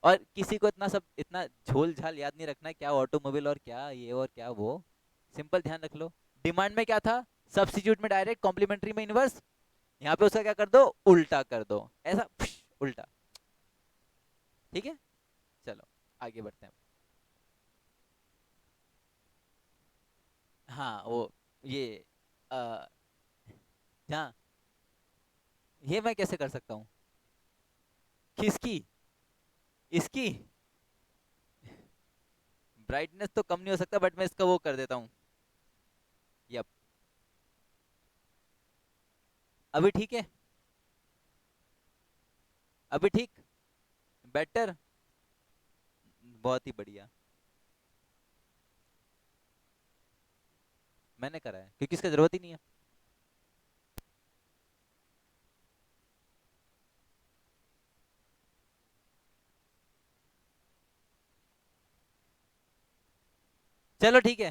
और किसी को इतना सब इतना झोल झाल याद नहीं रखना है, क्या ऑटोमोबाइल और क्या ये और क्या वो, सिंपल ध्यान रख लो। डिमांड में क्या था? सब्स्टिट्यूट में डायरेक्ट, कॉम्प्लीमेंट्री में इनवर्स। यहाँ पे उसका क्या कर दो? उल्टा कर दो, ऐसा उल्टा। ठीक है, चलो आगे बढ़ते हैं। हाँ वो ये आ, हाँ, ये मैं कैसे कर सकता हूँ? किसकी? इसकी ब्राइटनेस तो कम नहीं हो सकता, बट मैं इसका वो कर देता हूँ। यप, अभी ठीक है, अभी ठीक, बेटर, बहुत ही बढ़िया। मैंने करा है क्योंकि इसका जरूरत ही नहीं है। चलो ठीक है।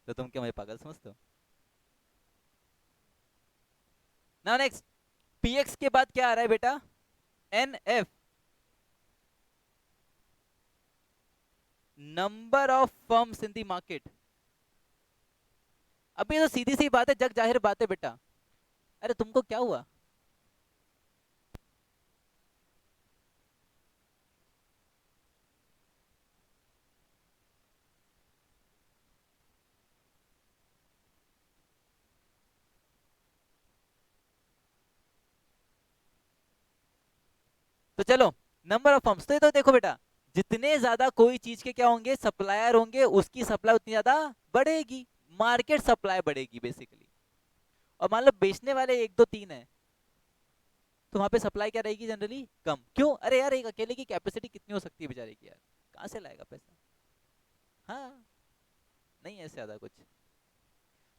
तो तुम क्या मुझे पागल समझते हो? ना नेक्स्ट, पीएक्स के बाद क्या आ रहा है बेटा? NF, number of firms in the market. अभी तो सीधी सी बात है, जग जाहिर बात है बेटा। अरे तुमको क्या हुआ? तो चलो, नंबर ऑफ फर्म्स, तो ये तो देखो बेटा, जितने ज्यादा कोई चीज के क्या होंगे, सप्लायर होंगे, उसकी सप्लाई उतनी ज्यादा बढ़ेगी, मार्केट सप्लाई बढ़ेगी बेसिकली। और मान लो बेचने वाले एक दो तीन है, तो वहां पे सप्लाई क्या रहेगी? जनरली कम। क्यों? अरे यार एक अकेले की कैपेसिटी कितनी हो सकती है बेचारे की यार, कहाँ से लाएगा पैसा? हाँ, नहीं है ज्यादा कुछ।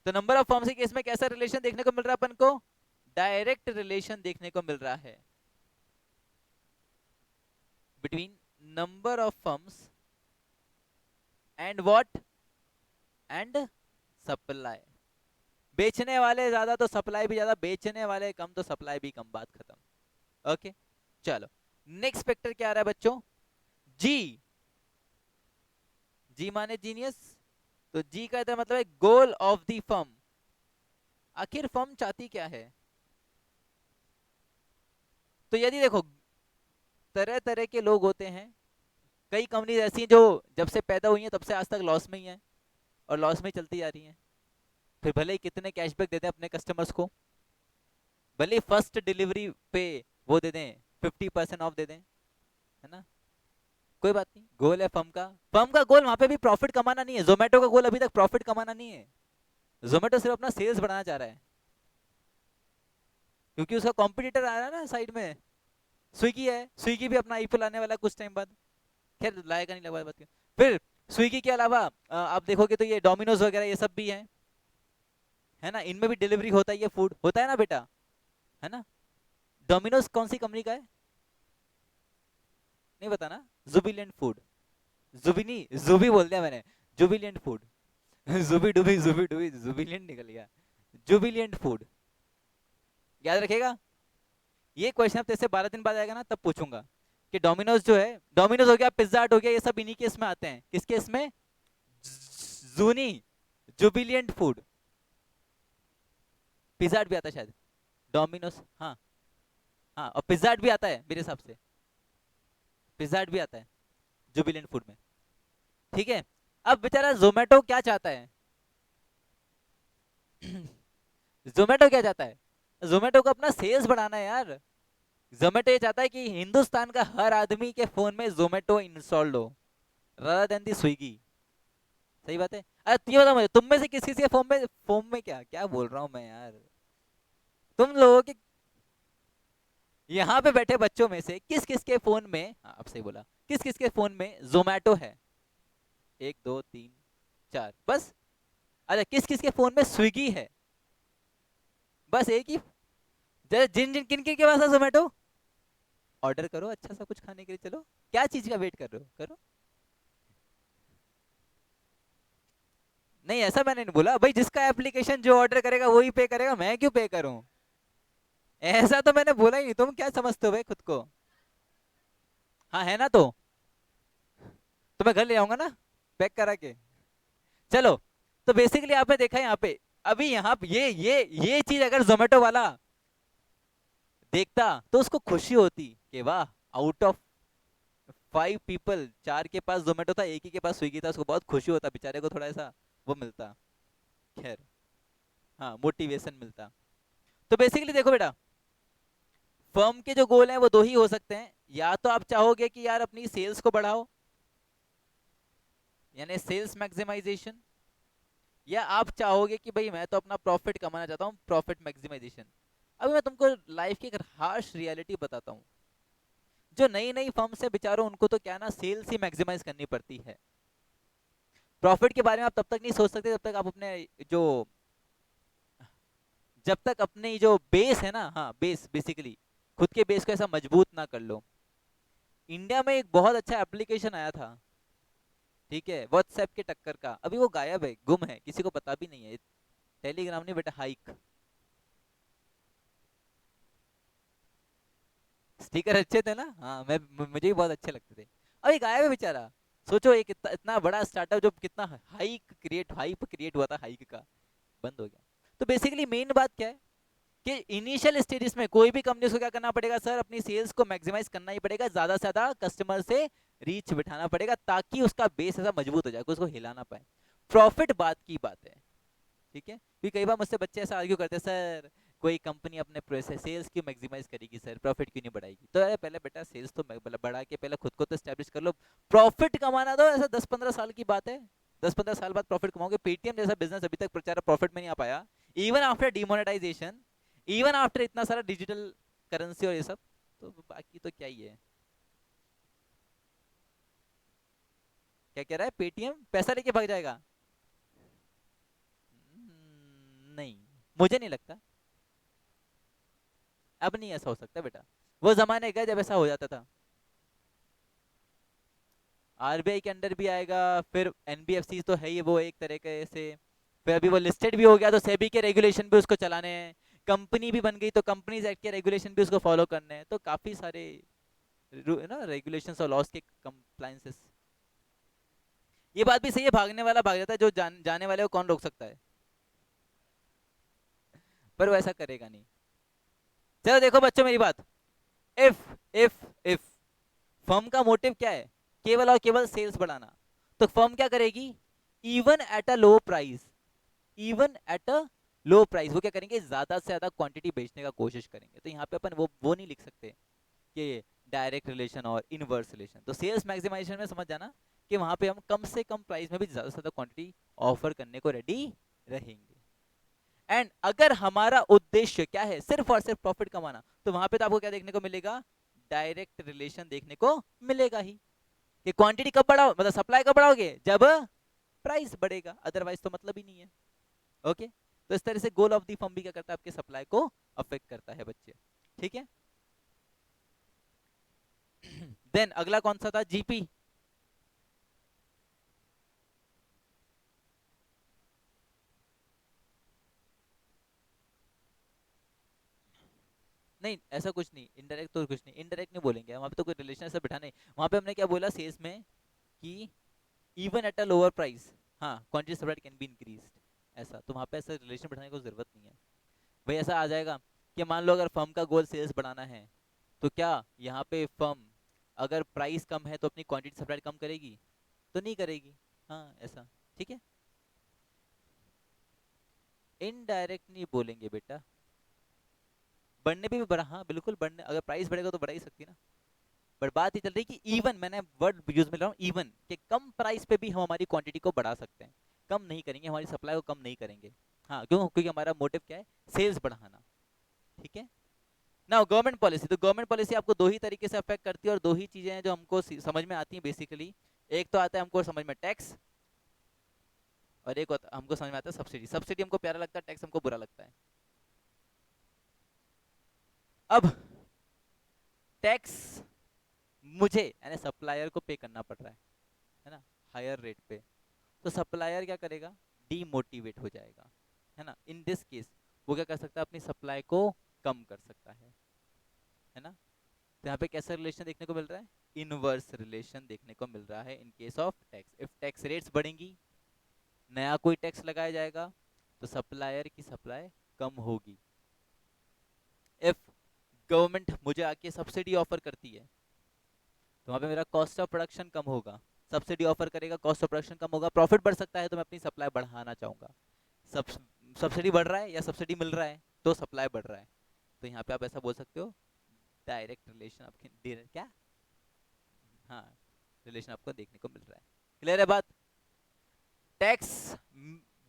तो नंबर ऑफ फर्म्स के केस में कैसा रिलेशन देखने को मिल रहा है अपन को? डायरेक्ट रिलेशन देखने को मिल रहा है between number of firms and what? And supply. बेचने वाले ज्यादा तो सप्लाई भी ज्यादा, बेचने वाले कम तो सप्लाई भी कम, बात खत्म। ओके, चलो नेक्स्ट फैक्टर क्या आ रहा है बच्चों? जी। जी माने जीनियस, तो जी का इधर मतलब है गोल ऑफ द फर्म। आखिर फर्म चाहती क्या है? तो यदि देखो, तरह तरह के लोग होते हैं, कई कंपनीज ऐसी हैं जो जब से पैदा हुई हैं तब से आज तक लॉस में ही हैं, और लॉस में चलती जा रही हैं। फिर भले ही कितने कैशबैक देते हैं अपने कस्टमर्स को, भले ही फर्स्ट डिलीवरी पे वो दे दें 50% ऑफ दे दें, है ना, कोई बात नहीं। गोल है फर्म का गोल वहां पे भी प्रॉफिट कमाना नहीं है। जोमेटो का गोल अभी तक प्रॉफिट कमाना नहीं है। जोमेटो सिर्फ अपना सेल्स बढ़ाना चाह रहा है, क्योंकि उसका कॉम्पिटिटर आ रहा है ना साइड में, स्विगी है। स्विगी भी अपना आईपीओ लाने वाला है कुछ टाइम बाद, खैर लाएगा नहीं लगा बात क्यों। फिर स्विगी के अलावा आप देखोगे तो ये डोमिनोज वगैरह ये सब भी हैं, है ना, इनमें भी डिलीवरी होता है, ये फूड होता है ना बेटा, है ना। डोमिनोज कौन सी कंपनी का है, नहीं पता ना, जुबिलेंट फूड, जुबी नहीं जुबी बोल दिया मैंने, जुबिलेंट फूड। जुबी डुबी जुबिलेंट निकल गया, जुबिलियंट फूड, याद रखेगा। ये क्वेश्चन अब तेरे से 12 दिन बाद आएगा ना, तब पूछूंगा कि डोमिनोज जो है, डोमिनोज हो गया, पिज्जा हट हो गया, ये सब इन्हीं के इसमें आते हैं। किसके इसमें, जूनी, जुबिलियंट फूड। पिज्जा हट भी आता है शायद, डोमिनोज, हाँ हाँ, और पिज्जा हट भी आता है मेरे हिसाब से, पिज्जा हट भी आता है जुबिलियंट फूड में, ठीक है। अब बेचारा जोमेटो क्या चाहता है, जोमेटो क्या चाहता है, जोमेटो को अपना सेल्स बढ़ाना है यार। जोमेटो ये चाहता है कि हिंदुस्तान का हर आदमी के फोन में जोमेटो इंस्टॉल्ड हो, रादर देन दी स्विगी। सही बात है। अरे ये बताओ मुझे, तुम में से किस किस के फोन में क्या क्या बोल रहा हूँ मैं यार, तुम लोगों के यहाँ पे बैठे बच्चों में से किस किस के फोन में, हाँ अब सही बोला, किस किस के फोन में जोमेटो है, 1 2 3 4 बस। अच्छा किस किस के फोन में स्विगी है, बस एक ही। जिन जिन किन किन के पास है जोमेटो, ऑर्डर करो अच्छा सा कुछ खाने के लिए, चलो क्या चीज का वेट कर रहे हो, करो। नहीं ऐसा मैंने नहीं बोला भाई, जिसका एप्लीकेशन जो ऑर्डर करेगा वही पे करेगा, मैं क्यों पे करूं, ऐसा तो मैंने बोला ही नहीं। तुम क्या समझते हो भाई खुद को, हाँ है ना, तो मैं घर ले आऊंगा ना पैक करा के, चलो। तो बेसिकली आपने देखा यहाँ पे, अभी यहाँ पे ये चीज अगर जोमेटो वाला देखता तो उसको खुशी होती कि वाह, आउट ऑफ 5 पीपल 4 के पास जोमेटो था, एक ही के पास स्विगी था, उसको बहुत खुशी होता, बेचारे को थोड़ा ऐसा वो मिलता, खैर, हाँ मोटिवेशन मिलता। तो बेसिकली देखो बेटा, फर्म के जो गोल हैं वो दो ही हो सकते हैं, या तो आप चाहोगे कि यार अपनी सेल्स को बढ़ाओ, यानी सेल्स मैक्सिमाइजेशन, या आप चाहोगे कि भाई मैं तो अपना प्रॉफिट कमाना चाहता हूँ, प्रॉफिट मैक्सिमाइजेशन। अभी मैं तुमको लाइफ की एक हार्श रियलिटी बताता हूँ, जो नई नई फर्म्स है बेचारों, उनको तो क्या ना सेल्स ही मैक्सिमाइज करनी पड़ती है। प्रॉफिट के बारे में आप तब तक नहीं सोच सकते जब तक आप अपने जो, जब तक अपनी जो बेस है ना, हाँ बेस, बेसिकली खुद के बेस को ऐसा मजबूत ना कर लो। इंडिया में एक बहुत अच्छा एप्लीकेशन आया था, ठीक है, व्हाट्सएप के टक्कर का, अभी वो गायब है, गुम है, किसी को पता भी नहीं है। टेलीग्राम नहीं बेटा, हाइक, स्टिकर अच्छे थे ना, हाँ मुझे भी बहुत अच्छे लगते थे, अभी गायब है बेचारा। सोचो एक इतना, इतना बड़ा स्टार्टअप जो कितना हाइप क्रिएट हुआ था, हाइक का, बंद हो गया। तो बेसिकली मेन बात क्या है कि इनिशियल स्टेजेस में कोई भी कंपनी को क्या करना पड़ेगा सर, अपनी सेल्स को मैक्सिमाइज करना ही पड़ेगा, ज्यादा से ज्यादा कस्टमर से रीच बिठाना पड़ेगा, ताकि उसका बेस ऐसा मजबूत हो जाए कि उसको हिलाना पाए। प्रॉफिट बात की बात है, ठीक है, क्योंकि कई बार मुझसे बच्चे ऐसा आर्ग्यू करते हैं, सर कोई कंपनी अपने सेल्स क्यों मैक्सिमाइज करेगी सर, प्रॉफिट क्यों नहीं बढ़ाएगी। तो अरे पहले बेटा सेल्स तो बढ़ा के पहले खुद को तो स्टैब्लिश कर लो, प्रॉफिट कमाना दो, ऐसा 10-15 साल की बात है, 10-15 साल बाद प्रॉफिट कमाओगे। पेटीएम जैसा बिजनेस अभी तक बेचारा प्रॉफिट में नहीं आ पाया, even after demonetisation, even after इतना सारा डिजिटल करेंसी और ये सब, तो बाकी तो क्या ही है। क्या कह रहा है, पेटीएम पैसा लेके भाग जाएगा, नहीं, मुझे नहीं लगता, अब नहीं ऐसा हो सकता बेटा, वो जमाने गए जब ऐसा हो जाता था। आरबीआई के अंडर भी आएगा, फिर एनबीएफसी तो है ही वो एक तरीके से, फिर अभी वो लिस्टेड भी हो गया तो सेबी के रेगुलेशन भी उसको चलाने हैं, कंपनी भी बन गई तो कंपनीज एक्ट के रेगुलेशन भी उसको फॉलो करने हैं, तो काफी सारे ना रेगुलेशंस और लॉस के कंप्लायंसेस। ये बात भी सही है, भागने वाला भाग जाता है, जो जाने वाले को कौन रोक सकता है, पर वो ऐसा करेगा नहीं। चलो देखो बच्चों मेरी बात, इफ इफ फर्म का मोटिव क्या है, केवल और केवल सेल्स बढ़ाना, तो फर्म क्या करेगी, even at a low price, even at a low price वो क्या करेंगे, ज्यादा से ज्यादा क्वांटिटी बेचने का कोशिश करेंगे। तो यहाँ पे अपन वो नहीं लिख सकते कि डायरेक्ट रिलेशन और इनवर्स रिलेशन। तो सेल्स मैक्सिमाइजेशन में समझ जाना कि वहां पे हम कम से कम प्राइस में भी ज्यादा से ज्यादा क्वांटिटी ऑफर करने को रेडी रहेंगे। एंड अगर हमारा उद्देश्य क्या है, सिर्फ और सिर्फ प्रॉफिट कमाना, तो वहां पे तो आपको क्या देखने को मिलेगा, डायरेक्ट रिलेशन देखने को मिलेगा ही। कि क्वांटिटी कब बढ़ाओ, मतलब सप्लाई कब बढ़ाओगे, जब प्राइस बढ़ेगा, अदरवाइज तो मतलब ही नहीं है। ओके, तो इस तरह से गोल ऑफ दी फर्म भी क्या करता है, आपके सप्लाई को अफेक्ट करता है बच्चे। ठीक है। देन अगला कौन सा था, जीपी। नहीं ऐसा कुछ नहीं, इनडायरेक्ट तो कुछ नहीं, इनडायरेक्ट नहीं बोलेंगे वहां पे, तो कोई रिलेशन ऐसा बिठा नहीं। वहां पे हमने क्या बोला सेल्स में कि even at a lower price, हाँ quantity supplied can be increased, ऐसा। तो वहां पे ऐसा रिलेशन बिठाने की जरूरत नहीं है भाई। ऐसा आ जाएगा कि मान लो अगर फर्म का गोल सेल्स बढ़ाना है, तो क्या यहाँ पे फर्म अगर प्राइस कम है तो अपनी क्वांटिटी सप्लाई कम करेगी, तो नहीं करेगी। हाँ ऐसा। ठीक है, इनडायरेक्ट नहीं बोलेंगे बेटा, बढ़ने पे भी बढ़ा, हाँ बिल्कुल बढ़ने, अगर प्राइस बढ़ेगा तो बढ़ा ही सकती ना। बट बात ये चल रही कि इवन, मैंने वर्ड यूज में ला रहा हूँ इवन, कि कम प्राइस पे भी हम हमारी क्वांटिटी को बढ़ा सकते हैं, कम नहीं करेंगे, हमारी सप्लाई को कम नहीं करेंगे। हाँ क्यों, क्योंकि हमारा मोटिव क्या है, सेल्स बढ़ाना। ठीक है ना। गवर्नमेंट पॉलिसी, तो गवर्नमेंट पॉलिसी आपको दो ही तरीके से अफेक्ट करती है, और दो ही चीजें हैं जो हमको समझ में आती हैं बेसिकली। एक तो आता है हमको समझ में टैक्स, और एक हमको समझ में आता है सब्सिडी। सब्सिडी हमको प्यारा लगता है, टैक्स हमको बुरा लगता है। अब टैक्स मुझे यानी सप्लायर को पे करना पड़ रहा है ना, हायर रेट पे। तो सप्लायर क्या करेगा, डीमोटिवेट हो जाएगा, है ना। इन दिस केस वो क्या कर सकता है, अपनी सप्लाई को कम कर सकता है ना। तो यहाँ पे कैसा रिलेशन देखने को मिल रहा है, इनवर्स रिलेशन देखने को मिल रहा है in case of tax. If tax rates बढ़ेंगी, नया कोई टैक्स लगाया जाएगा, तो सप्लायर की सप्लाई कम होगी। इफ गवर्नमेंट मुझे आके सब्सिडी ऑफर करती है, तो वहां पे मेरा कॉस्ट ऑफ प्रोडक्शन कम होगा। सब्सिडी ऑफर करेगा, कॉस्ट ऑफ प्रोडक्शन कम होगा, प्रॉफिट बढ़ सकता है, तो मैं अपनी सप्लाई बढ़ाना चाहूंगा। सब सब्सिडी बढ़ रहा है या सब्सिडी मिल रहा है, तो सप्लाई बढ़ रहा है। तो यहाँ पे आप ऐसा बोल सकते हो, डायरेक्ट रिलेशन आपके क्या, हाँ रिलेशन आपको देखने को मिल रहा है। क्लियर है बात। टैक्स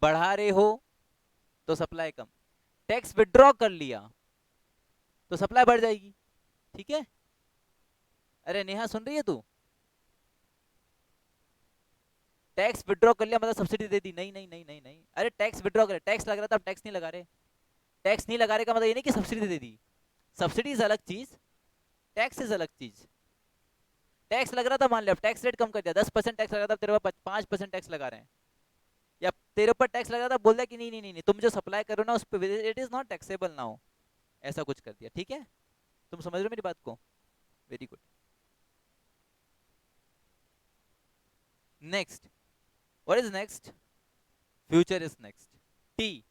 बढ़ा रहे हो तो सप्लाई कम, टैक्स विड्रॉ कर लिया तो सप्लाई बढ़ जाएगी। ठीक है। अरे नेहा सुन रही है तू, टैक्स विड्रॉ कर लिया मतलब सब्सिडी दे दी, नहीं नहीं नहीं नहीं नहीं, अरे टैक्स विड्रॉ कर, टैक्स लग रहा था अब टैक्स नहीं लगा रहे। टैक्स नहीं लगा रहे का मतलब ये नहीं कि सब्सिडी दे दी, सब्सिडी अलग चीज, टैक्स अलग चीज। टैक्स लग रहा था, मान लिया टैक्स रेट कम कर दिया, 10% टैक्स लगा था, तेरे पर 5% टैक्स लगा रहे हैं, या तेरे ऊपर टैक्स लगा था, बोल दिया कि नहीं नहीं नहीं नहीं, तुम जो सप्लाई करो ना उस पर it is not taxable now, ऐसा कुछ कर दिया। ठीक है, तुम समझ रहे हो मेरी बात को, very good. Next, what is next, future is next. T,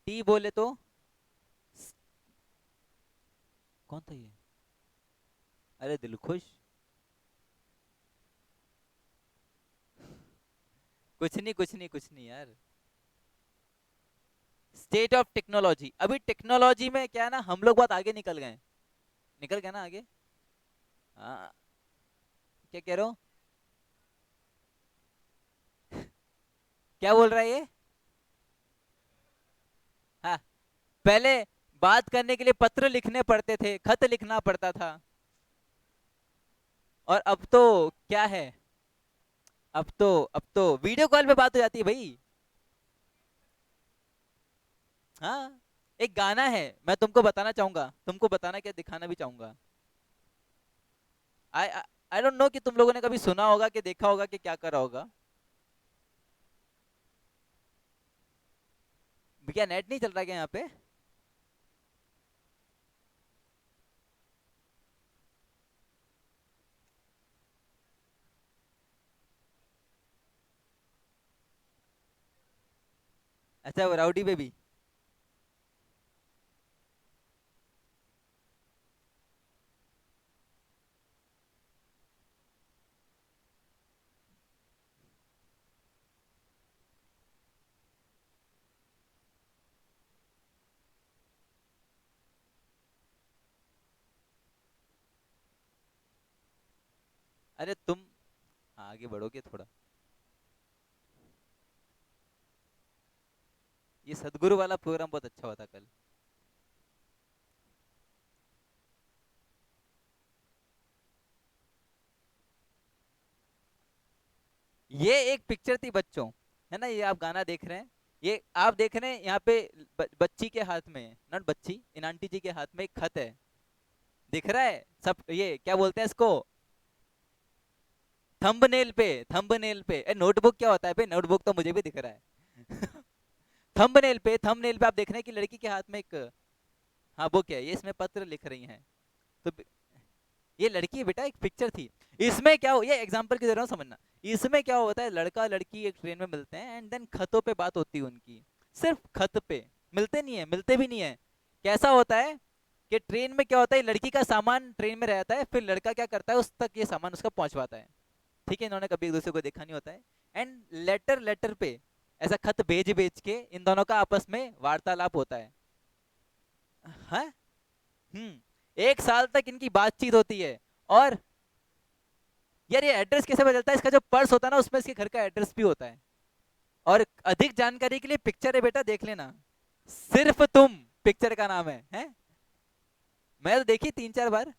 T बोले तो कौन था ये, अरे दिल खुश, कुछ नहीं कुछ नहीं कुछ नहीं यार। स्टेट ऑफ टेक्नोलॉजी, अभी टेक्नोलॉजी में क्या है ना, हम लोग बहुत आगे निकल गए, निकल गए ना आगे। हाँ, क्या कह रहे हो, क्या बोल रहा है ये। हाँ, पहले बात करने के लिए पत्र लिखने पड़ते थे, खत लिखना पड़ता था, और अब तो क्या है, अब तो वीडियो कॉल पे बात हो जाती है भाई। हाँ, एक गाना है, मैं तुमको बताना चाहूंगा, तुमको बताना क्या दिखाना भी चाहूंगा। आई आई डोंट नो कि तुम लोगों ने कभी सुना होगा कि देखा होगा कि क्या करा होगा। क्या नेट नहीं चल रहा क्या यहाँ पे। अच्छा वो राउडी बेबी, अरे तुम आगे बढ़ोगे थोड़ा। ये सदगुरु वाला प्रोग्राम बहुत अच्छा हुआ था कल। ये एक पिक्चर थी बच्चों, है ना, ये आप गाना देख रहे हैं, ये आप देख रहे हैं यहाँ पे बच्ची के हाथ में, नॉट बच्ची, इन आंटी जी के हाथ में एक खत है, दिख रहा है सब, ये क्या बोलते हैं इसको, थंबनेल पे, थंबनेल पे, ए नोटबुक क्या होता है बे, नोटबुक तो मुझे भी दिख रहा है। थंबनेल पे, थंबनेल पे आप देख रहे हैं कि लड़की के हाथ में एक, हाँ बुक है, ये इसमें पत्र लिख रही हैं। तो ये लड़की बेटा एक पिक्चर थी, इसमें क्या हो, ये एग्जांपल की दे रहा हूँ समझना। इसमें क्या होता है, लड़का लड़की एक ट्रेन में मिलते हैं एंड देन खतों पे बात होती है उनकी, सिर्फ खत पे, मिलते नहीं है, मिलते भी नहीं है। कैसा होता है कि ट्रेन में क्या होता है, लड़की का सामान ट्रेन में रहता है, फिर लड़का क्या करता है उस तक ये सामान उसका पहुंचवाता है, ठीक है, इन्होंने कभी एक दूसरे को देखा नहीं होता है, एंड लेटर लेटर पे ऐसा खत भेज भेज के इन दोनों का आपस में वार्तालाप होता है। हाँ। एक साल तक इनकी बातचीत होती है। और यार ये एड्रेस कैसे बदलता है, इसका जो पर्स होता है ना उसमें इसके घर का एड्रेस भी होता है। और अधिक जानकारी के लिए पिक्चर है बेटा, देख लेना, सिर्फ तुम पिक्चर का नाम है? मैं तो देखी 3 4 बार।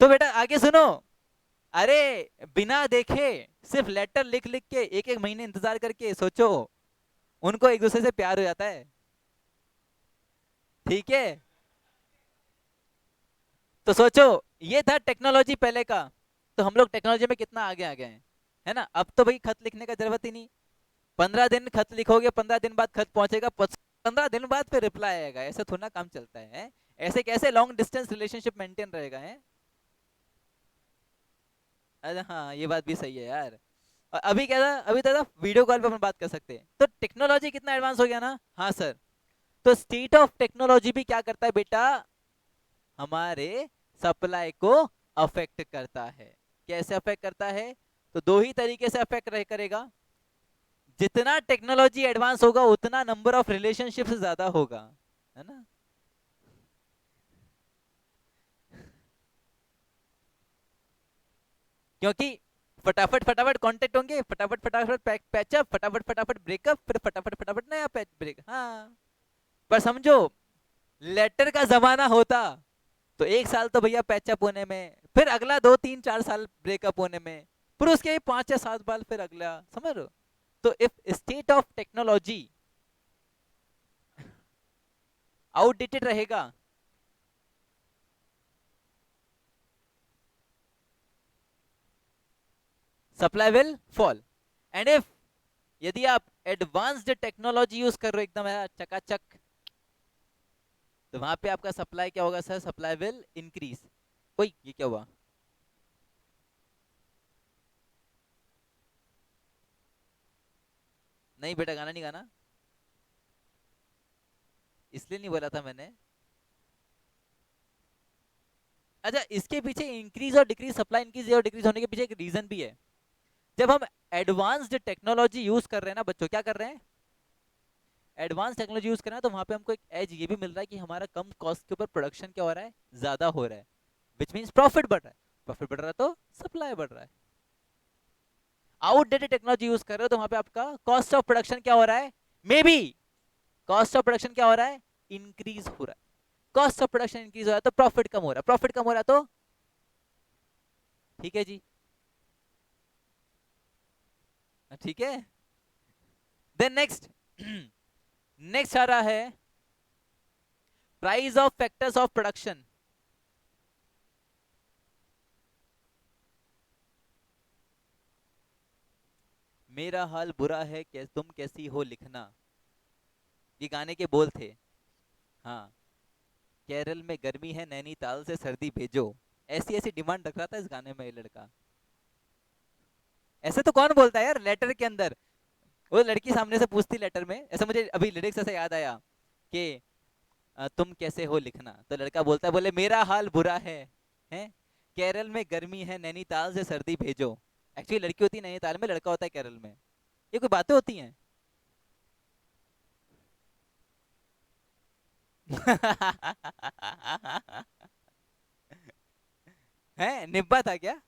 तो बेटा आगे सुनो, अरे बिना देखे, सिर्फ लेटर लिख लिख के एक एक महीने इंतजार करके सोचो, उनको एक दूसरे से प्यार हो जाता है, ठीक है। तो सोचो, ये था टेक्नोलॉजी पहले का, तो हम लोग टेक्नोलॉजी में कितना आगे आ गए हैं, है ना। अब तो भाई खत लिखने का जरूरत ही नहीं, 15 दिन खत लिखोगे, 15 दिन बाद खत पहुंचेगा, 15 दिन बाद फिर रिप्लाई आएगा, ऐसा थोड़ा ना काम चलता है? ऐसे कैसे लॉन्ग डिस्टेंस रिलेशनशिप मेंटेन रहेगा है? अरे हाँ ये बात भी सही है यार। और अभी क्या था, अभी तो था वीडियो कॉल पे अपन बात कर सकते हैं, तो टेक्नोलॉजी कितना एडवांस हो गया ना। हाँ सर। तो स्टेट ऑफ टेक्नोलॉजी भी क्या करता है बेटा, हमारे सप्लाई को अफेक्ट करता है। कैसे अफेक्ट करता है, तो दो ही तरीके से अफेक्ट करेगा, जितना टेक्नोलॉजी एडवांस होगा उतना नंबर ऑफ रिलेशनशिप्स ज्यादा होगा, है ना। क्योंकि फटाफट फटाफट कांटेक्ट होंगे, फटाफट फटाफट पैचअप, फटाफट फटाफट ब्रेकअप, फिर फटाफट फटाफट नया पैच ब्रेक, हाँ। पर समझो, लेटर का जमाना होता तो 1 साल तो भैया पैचअप होने में, फिर अगला 2 3 4 साल ब्रेकअप होने में, फिर उसके 5 या 7 बार फिर अगला, समझ रहे हो। तो if state of technology outdated रहेगा, supply will fall. And if, यदि आप एडवांस्ड टेक्नोलॉजी यूज कर रहे हो एकदम चकाचक, तो वहां पे आपका सप्लाई क्या होगा सर, सप्लाई विल इंक्रीज। कोई ये क्या हुआ, नहीं बेटा गाना नहीं गाना, इसलिए नहीं बोला था मैंने। अच्छा, इसके पीछे इंक्रीज और डिक्रीज, सप्लाई इंक्रीज और डिक्रीज होने के पीछे एक रीजन भी है। जब हम एडवांस्ड टेक्नोलॉजी यूज कर रहे हैं ना बच्चों, क्या कर रहे हैं, एडवांस टेक्नोलॉजी यूज कर रहे हैं, तो वहां पे हमको एक एज ये भी मिल रहा है कि हमारा कम कॉस्ट के ऊपर प्रोडक्शन क्या हो रहा है, ज्यादा हो रहा है, विच मीन्स प्रॉफिट बढ़ रहा है। प्रॉफिट बढ़ रहा है तो सप्लाई बढ़ रहा है। आउटडेटेड टेक्नोलॉजी यूज कर रहे हो तो वहां पे आपका कॉस्ट ऑफ प्रोडक्शन क्या हो रहा है, may be cost of production क्या हो रहा है, इंक्रीज हो रहा है। कॉस्ट ऑफ प्रोडक्शन इंक्रीज हो रहा है तो प्रॉफिट कम हो रहा है, प्रॉफिट कम हो रहा है तो, ठीक है जी, ठीक है। देन नेक्स्ट, नेक्स्ट आ रहा है price of factors of production. मेरा हाल बुरा है तुम कैसी हो लिखना, ये गाने के बोल थे। हाँ, केरल में गर्मी है, नैनीताल से सर्दी भेजो, ऐसी ऐसी डिमांड रख रहा था इस गाने में ये लड़का। ऐसे तो कौन बोलता है यार लेटर के अंदर, वो लड़की सामने से पूछती लेटर में, ऐसा मुझे अभी लिरिक्स ऐसे याद आया कि तुम कैसे हो लिखना, तो लड़का बोलता है, बोले मेरा हाल बुरा है, केरल में गर्मी है, नैनीताल से सर्दी भेजो। एक्चुअली लड़की होती है नैनीताल में, लड़का होता है केरल में, ये कोई बातें होती हैं? है निब्बा था क्या?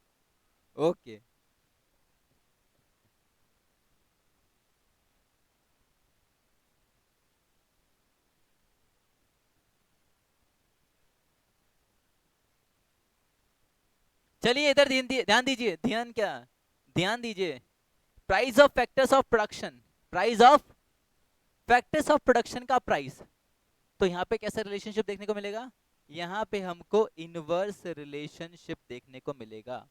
ओके, चलिए इधर ध्यान दीजिए, ध्यान क्या, ध्यान दीजिए। Price of factors of production, price of factors of production का प्राइस। तो यहाँ पे कैसा रिलेशनशिप देखने को मिलेगा, यहाँ पे हमको इनवर्स रिलेशनशिप देखने को मिलेगा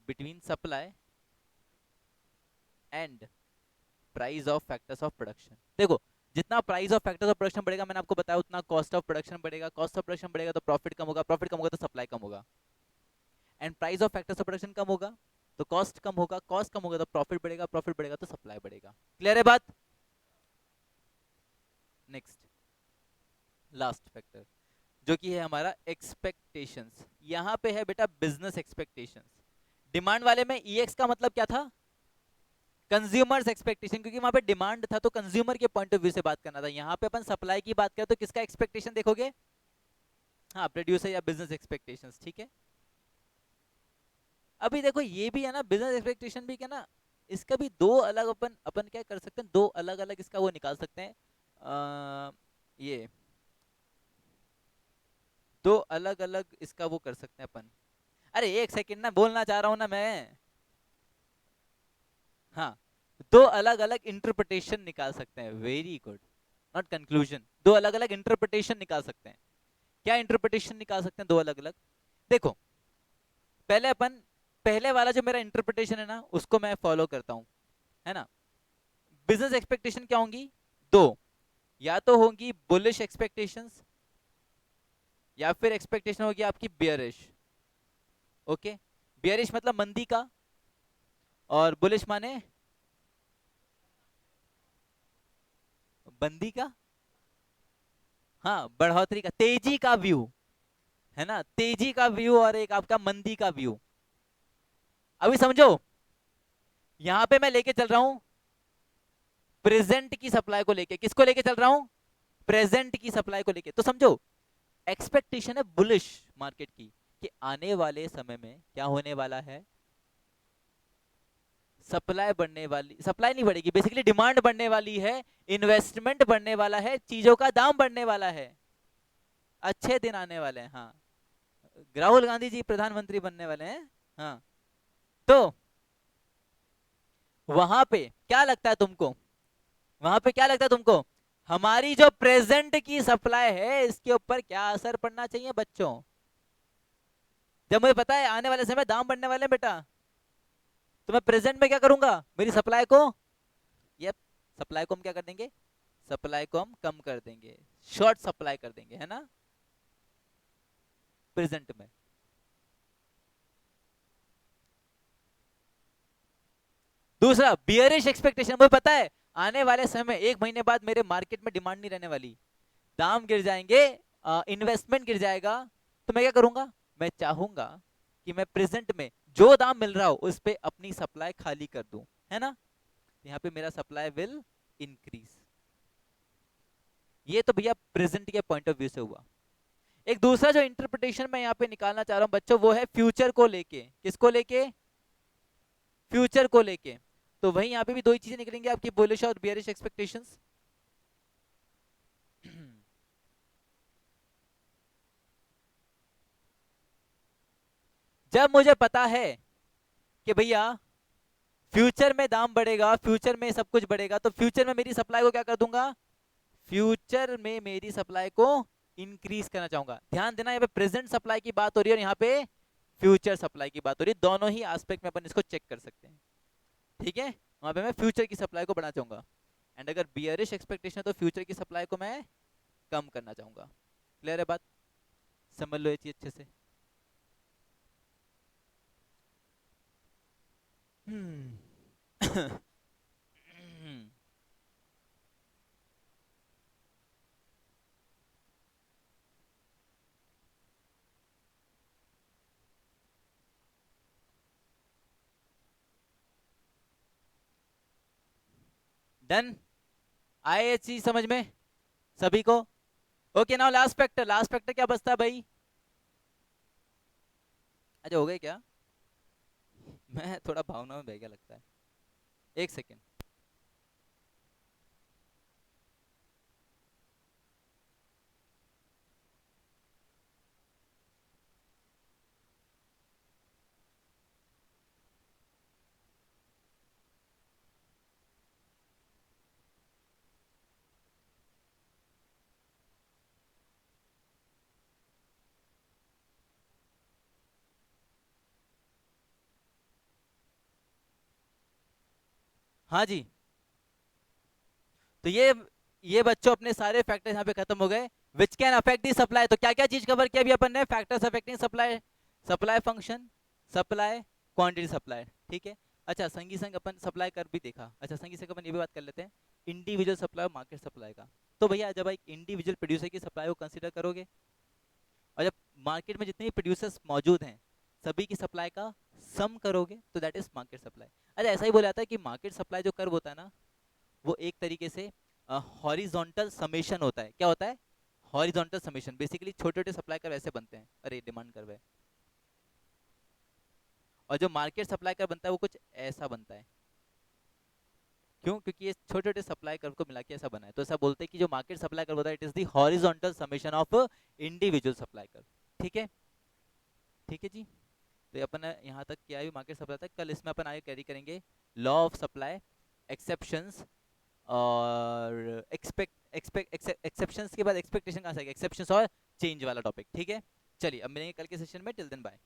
between supply and price of factors of production. देखो, जितना price of factors of production बढ़ेगा, मैंने आपको बताया, उतना कॉस्ट ऑफ प्रोडक्शन बढ़ेगा, कॉस्ट ऑफ प्रोडक्शन बढ़ेगा तो प्रॉफिट कम होगा, प्रॉफिट कम होगा तो सप्लाई कम होगा, and price of factors of production कम होगा तो कॉस्ट कम होगा, कॉस्ट कम होगा तो प्रॉफिट बढ़ेगा, प्रॉफिट बढ़ेगा तो सप्लाई बढ़ेगा। क्लियर है बात? नेक्स्ट, लास्ट फैक्टर जो कि है हमारा एक्सपेक्टेशंस। यहां पे है बेटा बिजनेस एक्सपेक्टेशंस। डिमांड वाले में ईएक्स का मतलब क्या था, कंज्यूमर्स एक्सपेक्टेशन, क्योंकि वहां पे डिमांड था तो कंज्यूमर के पॉइंट ऑफ व्यू से बात करना था। यहां पे अपन सप्लाई की बात करें तो किसका एक्सपेक्टेशन देखोगे, हाँ प्रोड्यूसर या बिजनेस एक्सपेक्टेशंस, ठीक है। अभी देखो ये भी है ना, बिजनेस एक्सपेक्टेशन भी क्या ना, इसका भी दो अलग अपन अपन क्या कर सकते हैं, दो अलग अलग इसका वो निकाल सकते हैं, ये दो अलग अलग इसका वो कर सकते हैं अपन। अरे एक सेकंड ना, बोलना चाह रहा हूं ना मैं। हाँ, दो अलग अलग इंटरप्रिटेशन निकाल सकते हैं, वेरी गुड, नॉट कंक्लूजन, दो अलग अलग इंटरप्रिटेशन निकाल सकते हैं। क्या इंटरप्रिटेशन निकाल सकते हैं दो अलग अलग, देखो पहले अपन, पहले वाला जो मेरा इंटरप्रिटेशन है ना उसको मैं फॉलो करता हूं, है ना। बिजनेस एक्सपेक्टेशन क्या होंगी, दो, या तो होंगी बुलिश एक्सपेक्टेशंस या फिर एक्सपेक्टेशन होगी आपकी बियरिश। ओके, बियरिश मतलब मंदी का, और बुलिश माने बंदी का, हाँ बढ़ोतरी का, तेजी का व्यू, है ना, तेजी का व्यू और एक आपका मंदी का व्यू। अभी समझो, यहां पे मैं लेके चल रहा हूं प्रेजेंट की सप्लाई को लेके, किसको लेके चल रहा हूं, प्रेजेंट की सप्लाई को लेके, तो समझो एक्सपेक्टेशन है बुलिश मार्केट की, कि आने वाले समय में क्या होने वाला है, सप्लाई बढ़ने वाली, सप्लाई नहीं बढ़ेगी, बेसिकली डिमांड बढ़ने वाली है, इन्वेस्टमेंट बढ़ने वाला है, चीजों का दाम बढ़ने वाला है, अच्छे दिन आने वाले हैं, हाँ, राहुल गांधी जी प्रधानमंत्री बनने वाले हैं, हाँ। तो वहां पे क्या लगता है तुमको, वहां पे क्या लगता है तुमको, हमारी जो प्रेजेंट की सप्लाई है इसके ऊपर क्या असर पड़ना चाहिए बच्चों, जब मुझे पता है आने वाले समय दाम बढ़ने वाले हैं बेटा, तो मैं प्रेजेंट में क्या करूंगा, मेरी सप्लाई को, ये सप्लाई को हम क्या कर देंगे, सप्लाई को हम कम कर देंगे, शॉर्ट सप्लाई कर देंगे, है ना, प्रेजेंट में। दूसरा बियरिश एक्सपेक्टेशन, मुझे पता है आने वाले समय एक महीने बाद मेरे मार्केट में डिमांड नहीं रहने वाली, दाम गिर जाएंगे, इन्वेस्टमेंट गिर जाएगा, तो मैं क्या करूंगा, मैं चाहूंगा कि मैं प्रेजेंट में जो दाम मिल रहा हो उस पे अपनी सप्लाई खाली कर दूं, है ना, यहाँ पे मेरा सप्लाई विल इंक्रीज। ये तो भैया प्रेजेंट के पॉइंट ऑफ व्यू से हुआ। एक दूसरा जो इंटरप्रिटेशन मैं यहाँ पे निकालना चाह रहा हूँ बच्चों, वो है फ्यूचर को लेके, किसको लेके, फ्यूचर को लेके। तो वही यहाँ पे भी दो ही चीजें निकलेंगी आपकी, बुलिश और बियरिश एक्सपेक्टेशंस। जब मुझे पता है कि भैया फ्यूचर में दाम बढ़ेगा, फ्यूचर में सब कुछ बढ़ेगा, तो फ्यूचर में मेरी सप्लाई को क्या कर दूंगा, फ्यूचर में मेरी सप्लाई को इंक्रीज करना चाहूंगा। ध्यान देना, यहाँ पे प्रेजेंट सप्लाई की बात हो रही है और यहाँ पे फ्यूचर सप्लाई की बात हो रही है, दोनों ही एस्पेक्ट में अपन इसको चेक कर सकते हैं, ठीक है। वहां पे मैं फ्यूचर की सप्लाई को बढ़ाना चाहूंगा, एंड अगर बियरिश एक्सपेक्टेशन है तो फ्यूचर की सप्लाई को मैं कम करना चाहूंगा। क्लियर है बात, समझ लो ये चीज अच्छे से। डन, आए ये चीज समझ में सभी को। Okay, now last factor, last factor क्या बचता है भाई, अच्छा हो गए क्या? मैं थोड़ा भावना में बह गया लगता है। एक सेकेंड। हाँ जी। तो ये बच्चों अपने सारे फैक्टर्स यहाँ पे खत्म हो गए which can affect the supply. तो क्या क्या चीज कवर किया अभी अपन ने? Factors affecting supply, supply function, supply quantity, supply. ठीक है। अच्छा संगी संग अपन सप्लाई कर भी देखा। अच्छा संगी संग अपन ये भी बात कर लेते हैं इंडिविजुअल सप्लाई और मार्केट सप्लाई का। तो भैया जब एक इंडिविजुअल प्रोड्यूसर की सप्लाई को कंसीडर करोगे और जब मार्केट में जितने भी प्रोड्यूसर्स मौजूद हैं सभी की सप्लाई का सम करोगे तो दैट इज मार्केट सप्लाई। अच्छा ऐसा ही बोला जाता है कि मार्केट सप्लाई जो कर्व होता है ना वो एक तरीके से हॉरिजॉन्टल समेशन होता है। क्या होता है? Horizontal summation. बेसिकली छोटे छोटे सप्लाई कर वैसे बनते हैं, अरे डिमांड कर है। और जो मार्केट सप्लाई कर बनता है वो कुछ ऐसा बनता है। क्यों? क्योंकि ये छोटे छोटे सप्लाई कर को मिला के ऐसा बना है। तो ऐसा बोलते हैं कि जो मार्केट सप्लाई कर होता है it is the horizontal summation of individual supply कर। ठीक है। ठीक है जी। तो ये अपन ने यहाँ तक किया है मार्केट सप्लाई तक। कल इसमें अपन आगे कैरी करेंगे लॉ ऑफ सप्लाई, एक्सेप्शंस और एक्सपेक्ट एक्सपेक्ट एक्सेप्शंस के बाद एक्सपेक्टेशन कहाँ से आएगा, एक्सेप्शंस और चेंज वाला टॉपिक। ठीक है। चलिए अब मिलेंगे कल के सेशन में। Till then bye.